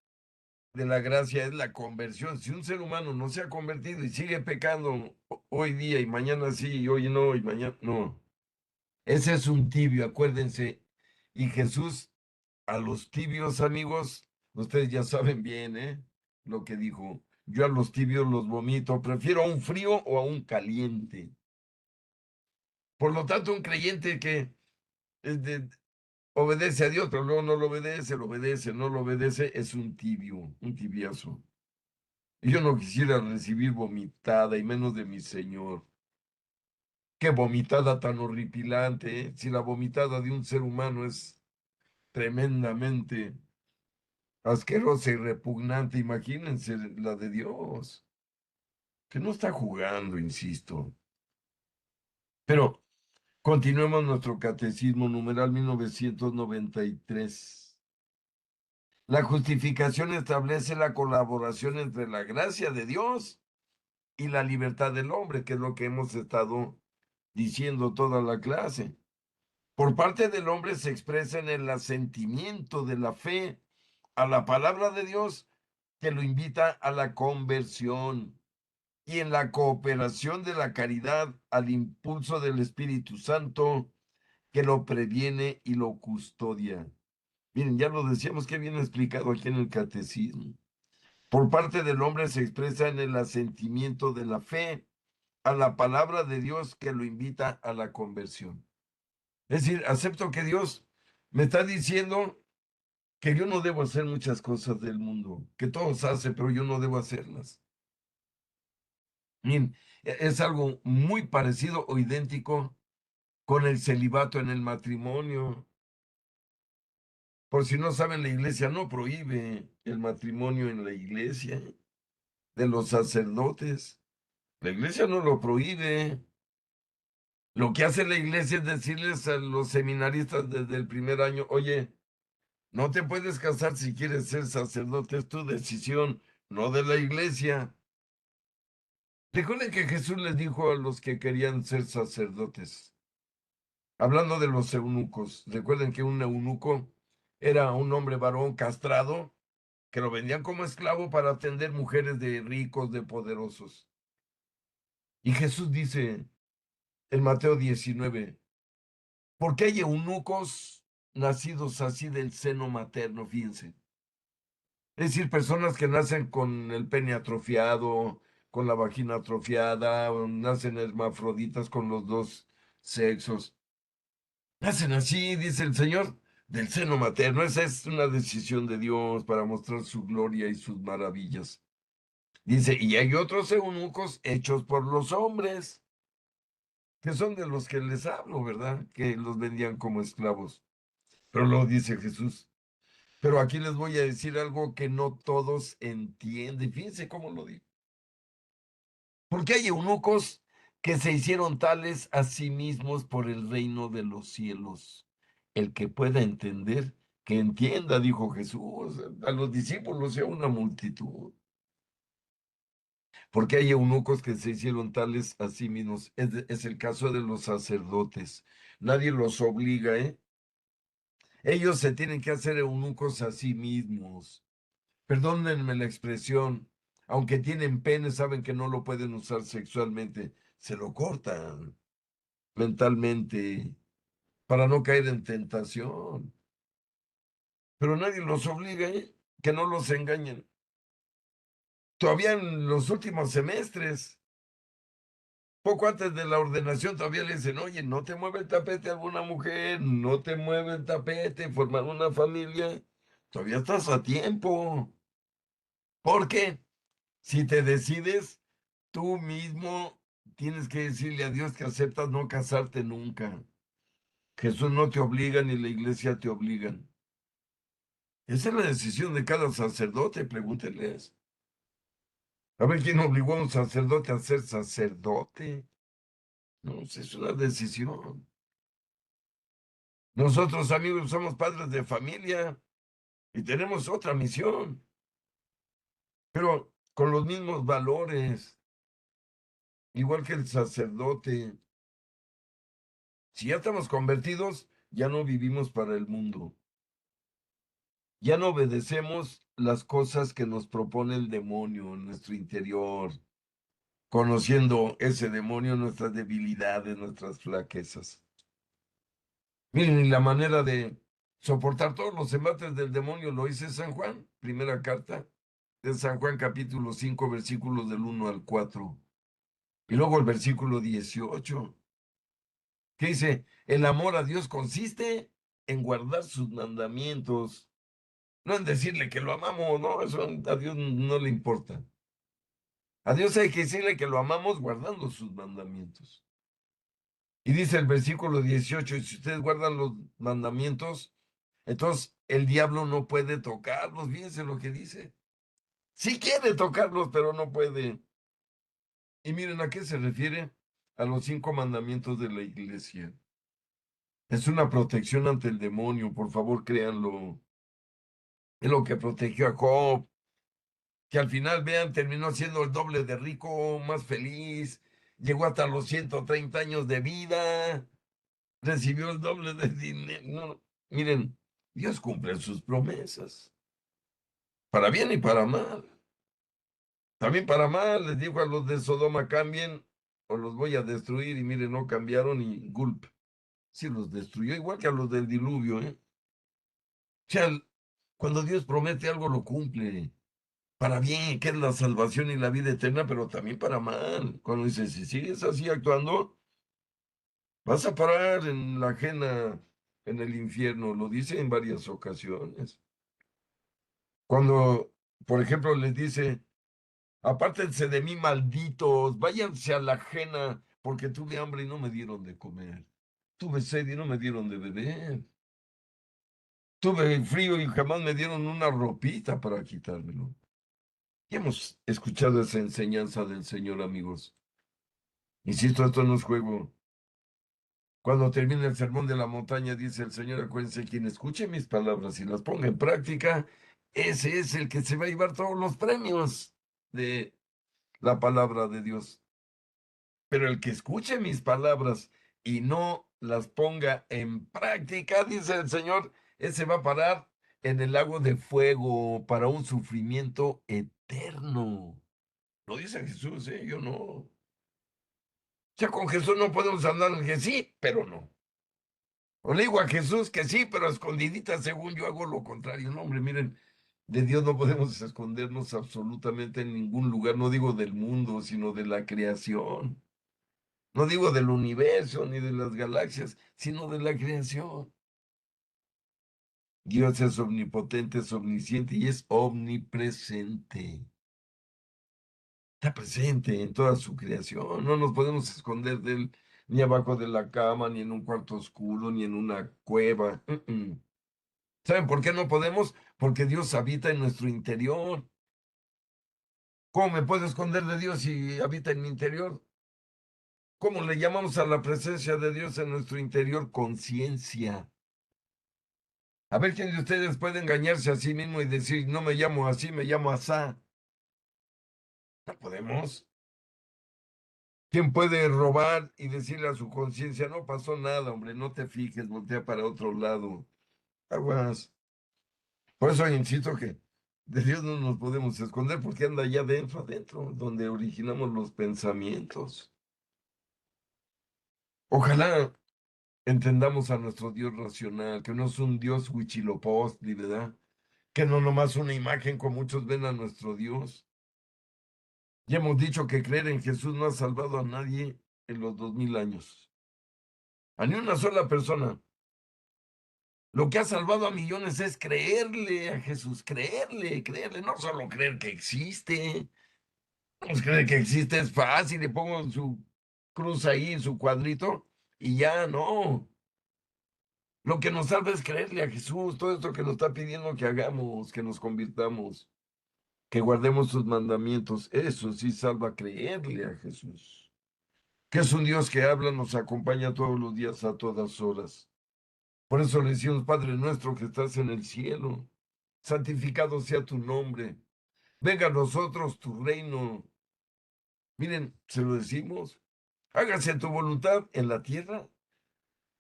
de la gracia es la conversión. Si un ser humano no se ha convertido y sigue pecando hoy día y mañana sí, y hoy no, y mañana no. Ese es un tibio, acuérdense. Y Jesús, a los tibios amigos, ustedes ya saben bien, lo que dijo. Yo a los tibios los vomito, prefiero a un frío o a un caliente. Por lo tanto, un creyente que obedece a Dios, pero luego no lo obedece, no lo obedece, es un tibio, un tibiazo. Y yo no quisiera recibir vomitada, y menos de mi Señor. Qué vomitada tan horripilante, ¿eh? Si la vomitada de un ser humano es tremendamente asquerosa y repugnante, imagínense la de Dios, que no está jugando, insisto. Pero continuemos nuestro catecismo, numeral 1993. La justificación establece la colaboración entre la gracia de Dios y la libertad del hombre, que es lo que hemos estado diciendo toda la clase. Por parte del hombre se expresa en el asentimiento de la fe a la palabra de Dios que lo invita a la conversión y en la cooperación de la caridad al impulso del Espíritu Santo que lo previene y lo custodia. Miren, ya lo decíamos que viene explicado aquí en el catecismo. Por parte del hombre se expresa en el asentimiento de la fe a la palabra de Dios que lo invita a la conversión. Es decir, acepto que Dios me está diciendo que yo no debo hacer muchas cosas del mundo, que todos hacen, pero yo no debo hacerlas. Miren, es algo muy parecido o idéntico con el celibato en el matrimonio. Por si no saben, la iglesia no prohíbe el matrimonio en la iglesia de los sacerdotes. La iglesia no lo prohíbe. Lo que hace la iglesia es decirles a los seminaristas desde el primer año, oye, no te puedes casar si quieres ser sacerdote, es tu decisión, no de la iglesia. Recuerden que Jesús les dijo a los que querían ser sacerdotes, hablando de los eunucos, recuerden que un eunuco era un hombre varón castrado que lo vendían como esclavo para atender mujeres de ricos, de poderosos. Y Jesús dice en Mateo 19, ¿por qué hay eunucos nacidos así del seno materno? Fíjense. Es decir, personas que nacen con el pene atrofiado, con la vagina atrofiada, o nacen hermafroditas con los dos sexos. Nacen así, dice el Señor, del seno materno. Esa es una decisión de Dios para mostrar su gloria y sus maravillas. Dice, y hay otros eunucos hechos por los hombres, que son de los que les hablo, ¿verdad? Que los vendían como esclavos. Pero luego dice Jesús, pero aquí les voy a decir algo que no todos entienden. Fíjense cómo lo digo. Porque hay eunucos que se hicieron tales a sí mismos por el reino de los cielos. El que pueda entender, que entienda, dijo Jesús, a los discípulos y a una multitud. Porque hay eunucos que se hicieron tales a sí mismos. Es el caso de los sacerdotes. Nadie los obliga, ¿eh? Ellos se tienen que hacer eunucos a sí mismos. Perdónenme la expresión, aunque tienen pene, saben que no lo pueden usar sexualmente, se lo cortan mentalmente para no caer en tentación. Pero nadie los obliga, ¿eh? Que no los engañen. Todavía en los últimos semestres, poco antes de la ordenación, todavía le dicen, oye, no te mueve el tapete alguna mujer, no te mueve el tapete, formar una familia, todavía estás a tiempo. Porque si te decides, tú mismo tienes que decirle a Dios que aceptas no casarte nunca. Jesús no te obliga ni la iglesia te obligan. Esa es la decisión de cada sacerdote, pregúntenles. A ver quién obligó a un sacerdote a ser sacerdote. No, es una decisión. Nosotros, amigos, somos padres de familia y tenemos otra misión, pero con los mismos valores, igual que el sacerdote. Si ya estamos convertidos, ya no vivimos para el mundo. Ya no obedecemos las cosas que nos propone el demonio en nuestro interior, conociendo ese demonio, nuestras debilidades, nuestras flaquezas. Miren, y la manera de soportar todos los embates del demonio lo dice San Juan, primera carta de San Juan, capítulo 5, versículos del 1 al 4. Y luego el versículo 18, que dice, el amor a Dios consiste en guardar sus mandamientos, no en decirle que lo amamos, no, eso a Dios no le importa. A Dios hay que decirle que lo amamos guardando sus mandamientos. Y dice el versículo 18, y si ustedes guardan los mandamientos, entonces el diablo no puede tocarlos. Fíjense lo que dice. Sí quiere tocarlos, pero no puede. Y miren a qué se refiere a los 5 mandamientos de la iglesia. Es una protección ante el demonio, por favor, créanlo. Es lo que protegió a Job, que al final, vean, terminó siendo el doble de rico, más feliz, llegó hasta los 130 años de vida, recibió el doble de dinero. No, miren, Dios cumple sus promesas, para bien y para mal. También para mal, les dijo a los de Sodoma, cambien o los voy a destruir, y miren, no cambiaron y gulp. Sí, los destruyó, igual que a los del diluvio, ¿eh? O sea, cuando Dios promete algo, lo cumple. Para bien, que es la salvación y la vida eterna, pero también para mal. Cuando dice, si sigues así actuando, vas a parar en la ajena, en el infierno. Lo dice en varias ocasiones. Cuando, por ejemplo, les dice, apártense de mí, malditos, váyanse a la ajena, porque tuve hambre y no me dieron de comer. Tuve sed y no me dieron de beber. Tuve frío y jamás me dieron una ropita para quitármelo. Y hemos escuchado esa enseñanza del Señor, amigos. Insisto, esto no es juego. Cuando termine el sermón de la montaña, dice el Señor, acuérdense, quien escuche mis palabras y las ponga en práctica, ese es el que se va a llevar todos los premios de la palabra de Dios. Pero el que escuche mis palabras y no las ponga en práctica, dice el Señor, ese va a parar en el lago de fuego para un sufrimiento eterno. Lo dice Jesús, yo no. O sea, con Jesús no podemos andar en que sí, pero no. O le digo a Jesús que sí, pero a escondidita, según yo hago lo contrario. No, hombre, miren, de Dios no podemos escondernos absolutamente en ningún lugar, no digo del mundo, sino de la creación. No digo del universo ni de las galaxias, sino de la creación. Dios es omnipotente, es omnisciente y es omnipresente. Está presente en toda su creación. No nos podemos esconder de él ni abajo de la cama, ni en un cuarto oscuro, ni en una cueva. ¿Saben por qué no podemos? Porque Dios habita en nuestro interior. ¿Cómo me puedo esconder de Dios si habita en mi interior? ¿Cómo le llamamos a la presencia de Dios en nuestro interior? Conciencia. A ver quién de ustedes puede engañarse a sí mismo y decir, no me llamo así, me llamo asá. No podemos. ¿Quién puede robar y decirle a su conciencia, no pasó nada, hombre, no te fijes, voltea para otro lado? Aguas. Por eso insisto que de Dios no nos podemos esconder porque anda allá adentro, adentro, donde originamos los pensamientos. Ojalá entendamos a nuestro Dios racional, que no es un Dios huichilopostli, ¿verdad? Que no nomás una imagen como muchos ven a nuestro Dios. Ya hemos dicho que creer en Jesús no ha salvado a nadie en los 2000 años. A ni una sola persona. Lo que ha salvado a millones es creerle a Jesús, creerle, no solo creer que existe. Pues creer que existe es fácil, le pongo su cruz ahí, su cuadrito, y ya no. Lo que nos salva es creerle a Jesús, todo esto que nos está pidiendo que hagamos, que nos convirtamos, que guardemos sus mandamientos. Eso sí salva creerle a Jesús. Que es un Dios que habla, nos acompaña todos los días, a todas horas. Por eso le decimos, Padre nuestro que estás en el cielo, santificado sea tu nombre. Venga a nosotros tu reino. Miren, se lo decimos. Hágase tu voluntad en la tierra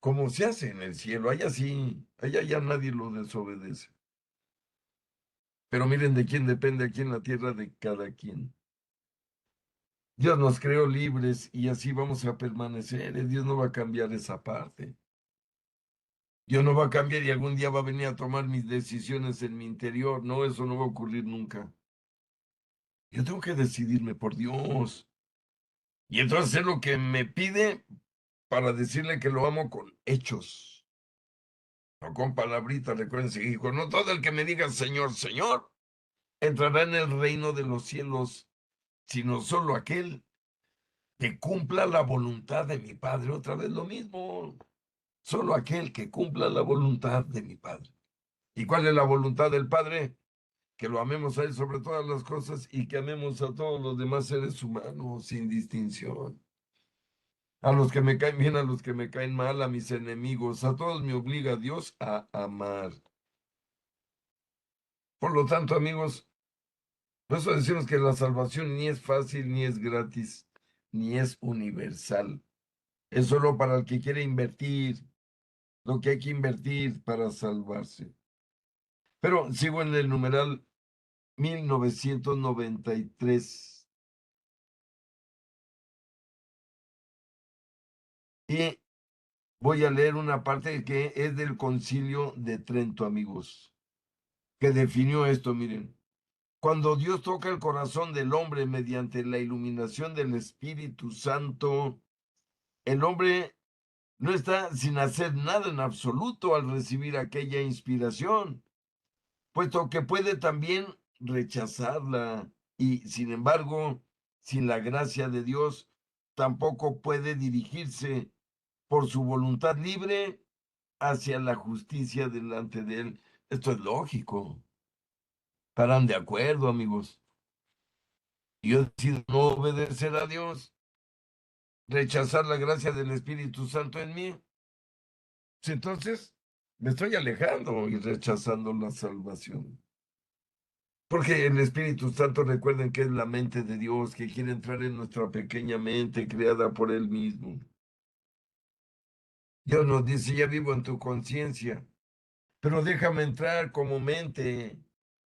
como se hace en el cielo. Allá sí, allá ya nadie lo desobedece. Pero miren de quién depende aquí en la tierra, de cada quien. Dios nos creó libres y así vamos a permanecer. Dios no va a cambiar esa parte. Dios no va a cambiar y algún día va a venir a tomar mis decisiones en mi interior. No, eso no va a ocurrir nunca. Yo tengo que decidirme por Dios. Y entonces hacer lo que me pide para decirle que lo amo con hechos. No con palabritas, recuerden, que dijo, no todo el que me diga Señor, Señor, entrará en el reino de los cielos, sino solo aquel que cumpla la voluntad de mi Padre. Otra vez lo mismo, solo aquel que cumpla la voluntad de mi Padre. ¿Y cuál es la voluntad del Padre? Que lo amemos a Él sobre todas las cosas y que amemos a todos los demás seres humanos sin distinción. A los que me caen bien, a los que me caen mal, a mis enemigos, a todos me obliga Dios a amar. Por lo tanto, amigos, por eso decimos que la salvación ni es fácil, ni es gratis, ni es universal. Es solo para el que quiere invertir lo que hay que invertir para salvarse. Pero sigo en el numeral 1993 y voy a leer una parte que es del Concilio de Trento, amigos, que definió esto, miren. Cuando Dios toca el corazón del hombre mediante la iluminación del Espíritu Santo, el hombre no está sin hacer nada en absoluto al recibir aquella inspiración, puesto que puede también rechazarla y, sin embargo, sin la gracia de Dios, tampoco puede dirigirse por su voluntad libre hacia la justicia delante de Él. Esto es lógico. ¿Estarán de acuerdo, amigos? Yo decido no obedecer a Dios, rechazar la gracia del Espíritu Santo en mí. Pues entonces me estoy alejando y rechazando la salvación. Porque el Espíritu Santo, recuerden que es la mente de Dios que quiere entrar en nuestra pequeña mente creada por Él mismo. Dios nos dice, ya vivo en tu conciencia, pero déjame entrar como mente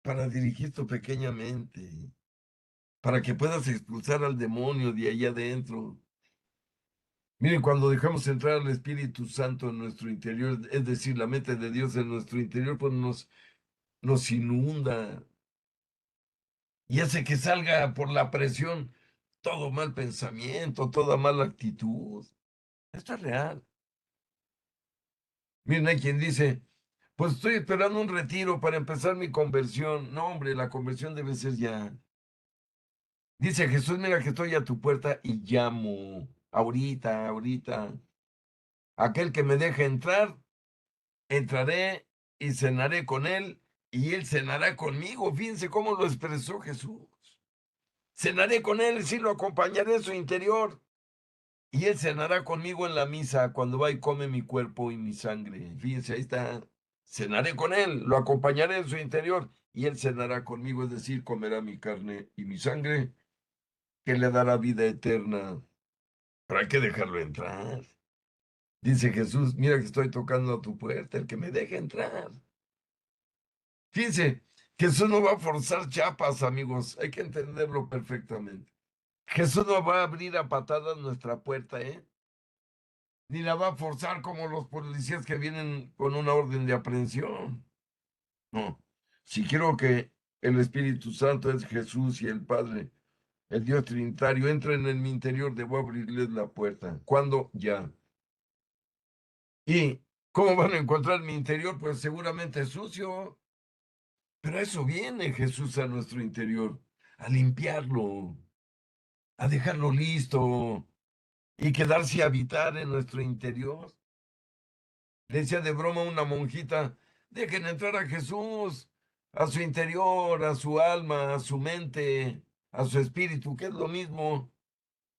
para dirigir tu pequeña mente, para que puedas expulsar al demonio de allá adentro. Miren, cuando dejamos entrar al Espíritu Santo en nuestro interior, es decir, la mente de Dios en nuestro interior, pues nos inunda y hace que salga por la presión todo mal pensamiento, toda mala actitud. Esto es real. Miren, hay quien dice, pues estoy esperando un retiro para empezar mi conversión. No, hombre, la conversión debe ser ya. Dice Jesús, mira que estoy a tu puerta y llamo. Ahorita, ahorita. Aquel que me deje entrar, entraré y cenaré con él y él cenará conmigo. Fíjense cómo lo expresó Jesús. Cenaré con él, sí lo acompañaré en su interior. Y él cenará conmigo en la misa cuando va y come mi cuerpo y mi sangre. Fíjense, ahí está. Cenaré con él, lo acompañaré en su interior y él cenará conmigo, es decir, comerá mi carne y mi sangre, que le dará vida eterna. Pero hay que dejarlo entrar. Dice Jesús, mira que estoy tocando a tu puerta, el que me deje entrar. Fíjense, Jesús no va a forzar chapas, amigos, hay que entenderlo perfectamente. Jesús no va a abrir a patadas nuestra puerta, ¿eh? Ni la va a forzar como los policías que vienen con una orden de aprehensión. No, si quiero que el Espíritu Santo es Jesús y el Padre, el Dios Trinitario, entren en mi interior, debo abrirles la puerta. ¿Cuándo? Ya. ¿Y cómo van a encontrar mi interior? Pues seguramente sucio. Pero a eso viene Jesús a nuestro interior, a limpiarlo, a dejarlo listo y quedarse a habitar en nuestro interior. Le decía de broma a una monjita, dejen entrar a Jesús, a su interior, a su alma, a su mente, a su espíritu, que es lo mismo.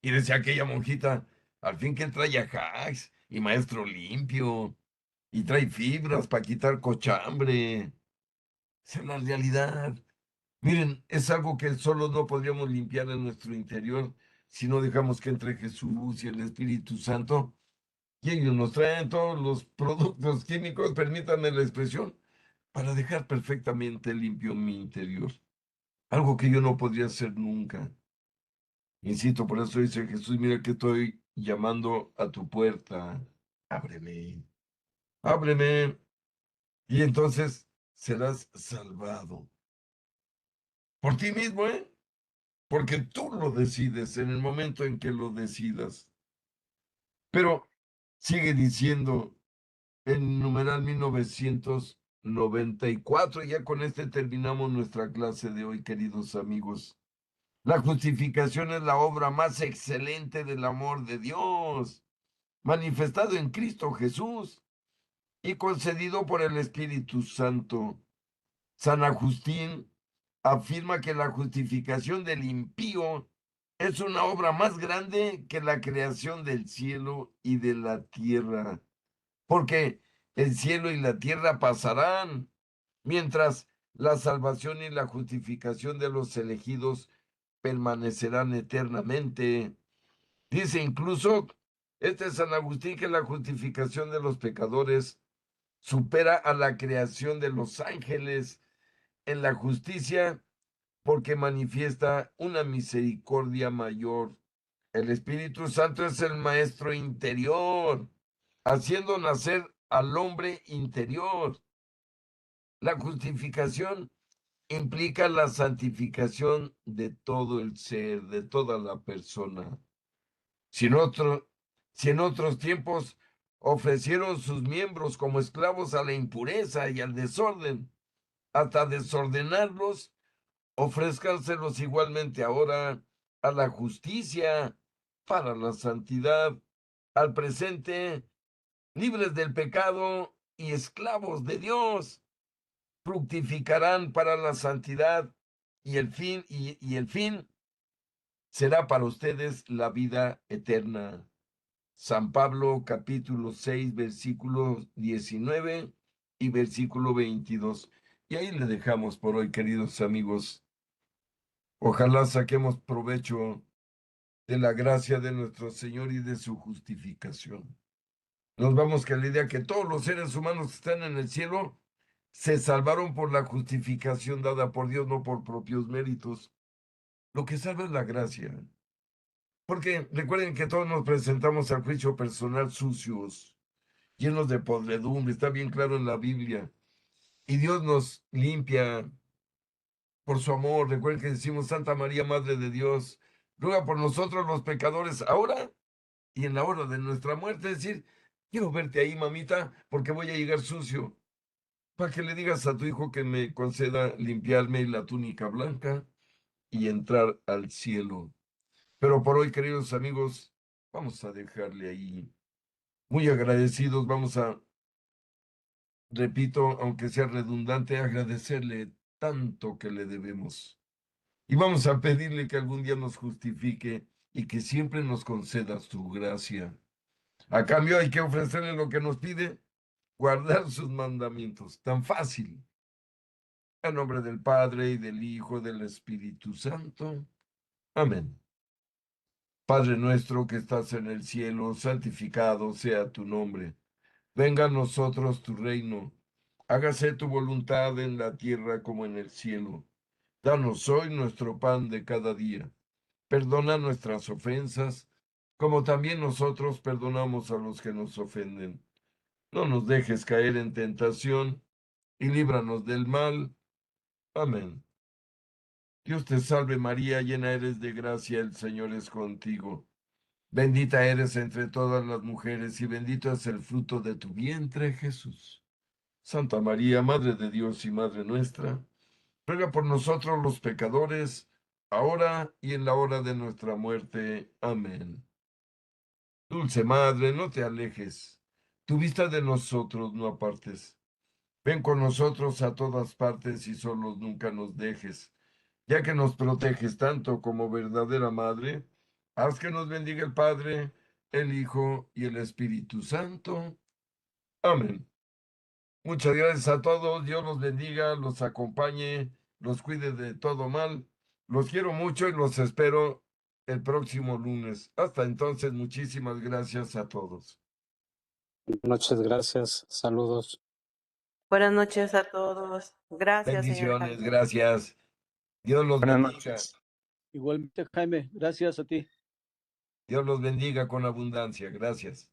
Y decía aquella monjita, al fin que él trae ajax y maestro limpio, y trae fibras para quitar cochambre. Esa es la realidad. Miren, es algo que solo no podríamos limpiar en nuestro interior si no dejamos que entre Jesús y el Espíritu Santo Y ellos nos traen todos los productos químicos, permítanme la expresión, para dejar perfectamente limpio mi interior. Algo que yo no podría hacer nunca. Insisto, por eso dice Jesús, mira que estoy llamando a tu puerta. Ábreme, ábreme. Y entonces serás salvado. Por ti mismo, ¿eh? Porque tú lo decides en el momento en que lo decidas. Pero sigue diciendo en numeral 1994, y ya con este terminamos nuestra clase de hoy, queridos amigos. La justificación es la obra más excelente del amor de Dios, manifestado en Cristo Jesús y concedido por el Espíritu Santo. San Agustín afirma que la justificación del impío es una obra más grande que la creación del cielo y de la tierra, porque el cielo y la tierra pasarán, mientras la salvación y la justificación de los elegidos permanecerán eternamente. Dice incluso este San Agustín que la justificación de los pecadores supera a la creación de los ángeles en la justicia porque manifiesta una misericordia mayor. El Espíritu Santo es el maestro interior, haciendo nacer al hombre interior. La justificación implica la santificación de todo el ser, de toda la persona. Si en, otro, si en otros tiempos ofrecieron sus miembros como esclavos a la impureza y al desorden, hasta desordenarlos, ofrézcanselos igualmente ahora a la justicia, para la santidad, al presente, libres del pecado y esclavos de Dios, fructificarán para la santidad y el fin será para ustedes la vida eterna. San Pablo capítulo 6 versículo 19 y versículo 22. Y ahí le dejamos por hoy, queridos amigos. Ojalá saquemos provecho de la gracia de nuestro Señor y de su justificación. Nos vamos con la idea que todos los seres humanos que están en el cielo se salvaron por la justificación dada por Dios, no por propios méritos. Lo que salva es la gracia. Porque recuerden que todos nos presentamos al juicio personal sucios, llenos de podredumbre, está bien claro en la Biblia. Y Dios nos limpia por su amor. Recuerden que decimos, Santa María, Madre de Dios, ruega por nosotros los pecadores, ahora y en la hora de nuestra muerte. Es decir, quiero verte ahí, mamita, porque voy a llegar sucio, para que le digas a tu hijo que me conceda limpiarme la túnica blanca y entrar al cielo. Pero por hoy, queridos amigos, vamos a dejarle ahí. Muy agradecidos, vamos a, repito, aunque sea redundante, agradecerle tanto que le debemos. Y vamos a pedirle que algún día nos justifique y que siempre nos conceda su gracia. A cambio hay que ofrecerle lo que nos pide, guardar sus mandamientos. Tan fácil. En nombre del Padre y del Hijo y del Espíritu Santo. Amén. Padre nuestro que estás en el cielo, santificado sea tu nombre. Venga a nosotros tu reino. Hágase tu voluntad en la tierra como en el cielo. Danos hoy nuestro pan de cada día. Perdona nuestras ofensas, como también nosotros perdonamos a los que nos ofenden. No nos dejes caer en tentación y líbranos del mal. Amén. Dios te salve María, llena eres de gracia, el Señor es contigo. Bendita eres entre todas las mujeres y bendito es el fruto de tu vientre, Jesús. Santa María, Madre de Dios y Madre nuestra, ruega por nosotros los pecadores, ahora y en la hora de nuestra muerte. Amén. Dulce Madre, no te alejes, tu vista de nosotros no apartes. Ven con nosotros a todas partes y solos nunca nos dejes. Ya que nos proteges tanto como verdadera Madre, haz que nos bendiga el Padre, el Hijo y el Espíritu Santo. Amén. Muchas gracias a todos. Dios los bendiga, los acompañe, los cuide de todo mal. Los quiero mucho y los espero el próximo lunes. Hasta entonces, muchísimas gracias a todos. Buenas noches, gracias. Saludos. Buenas noches a todos. Gracias, señor Bendiciones, Jaime. gracias. Dios los Buenas bendiga. noches. Igualmente, Jaime, gracias a ti. Dios los bendiga con abundancia. Gracias.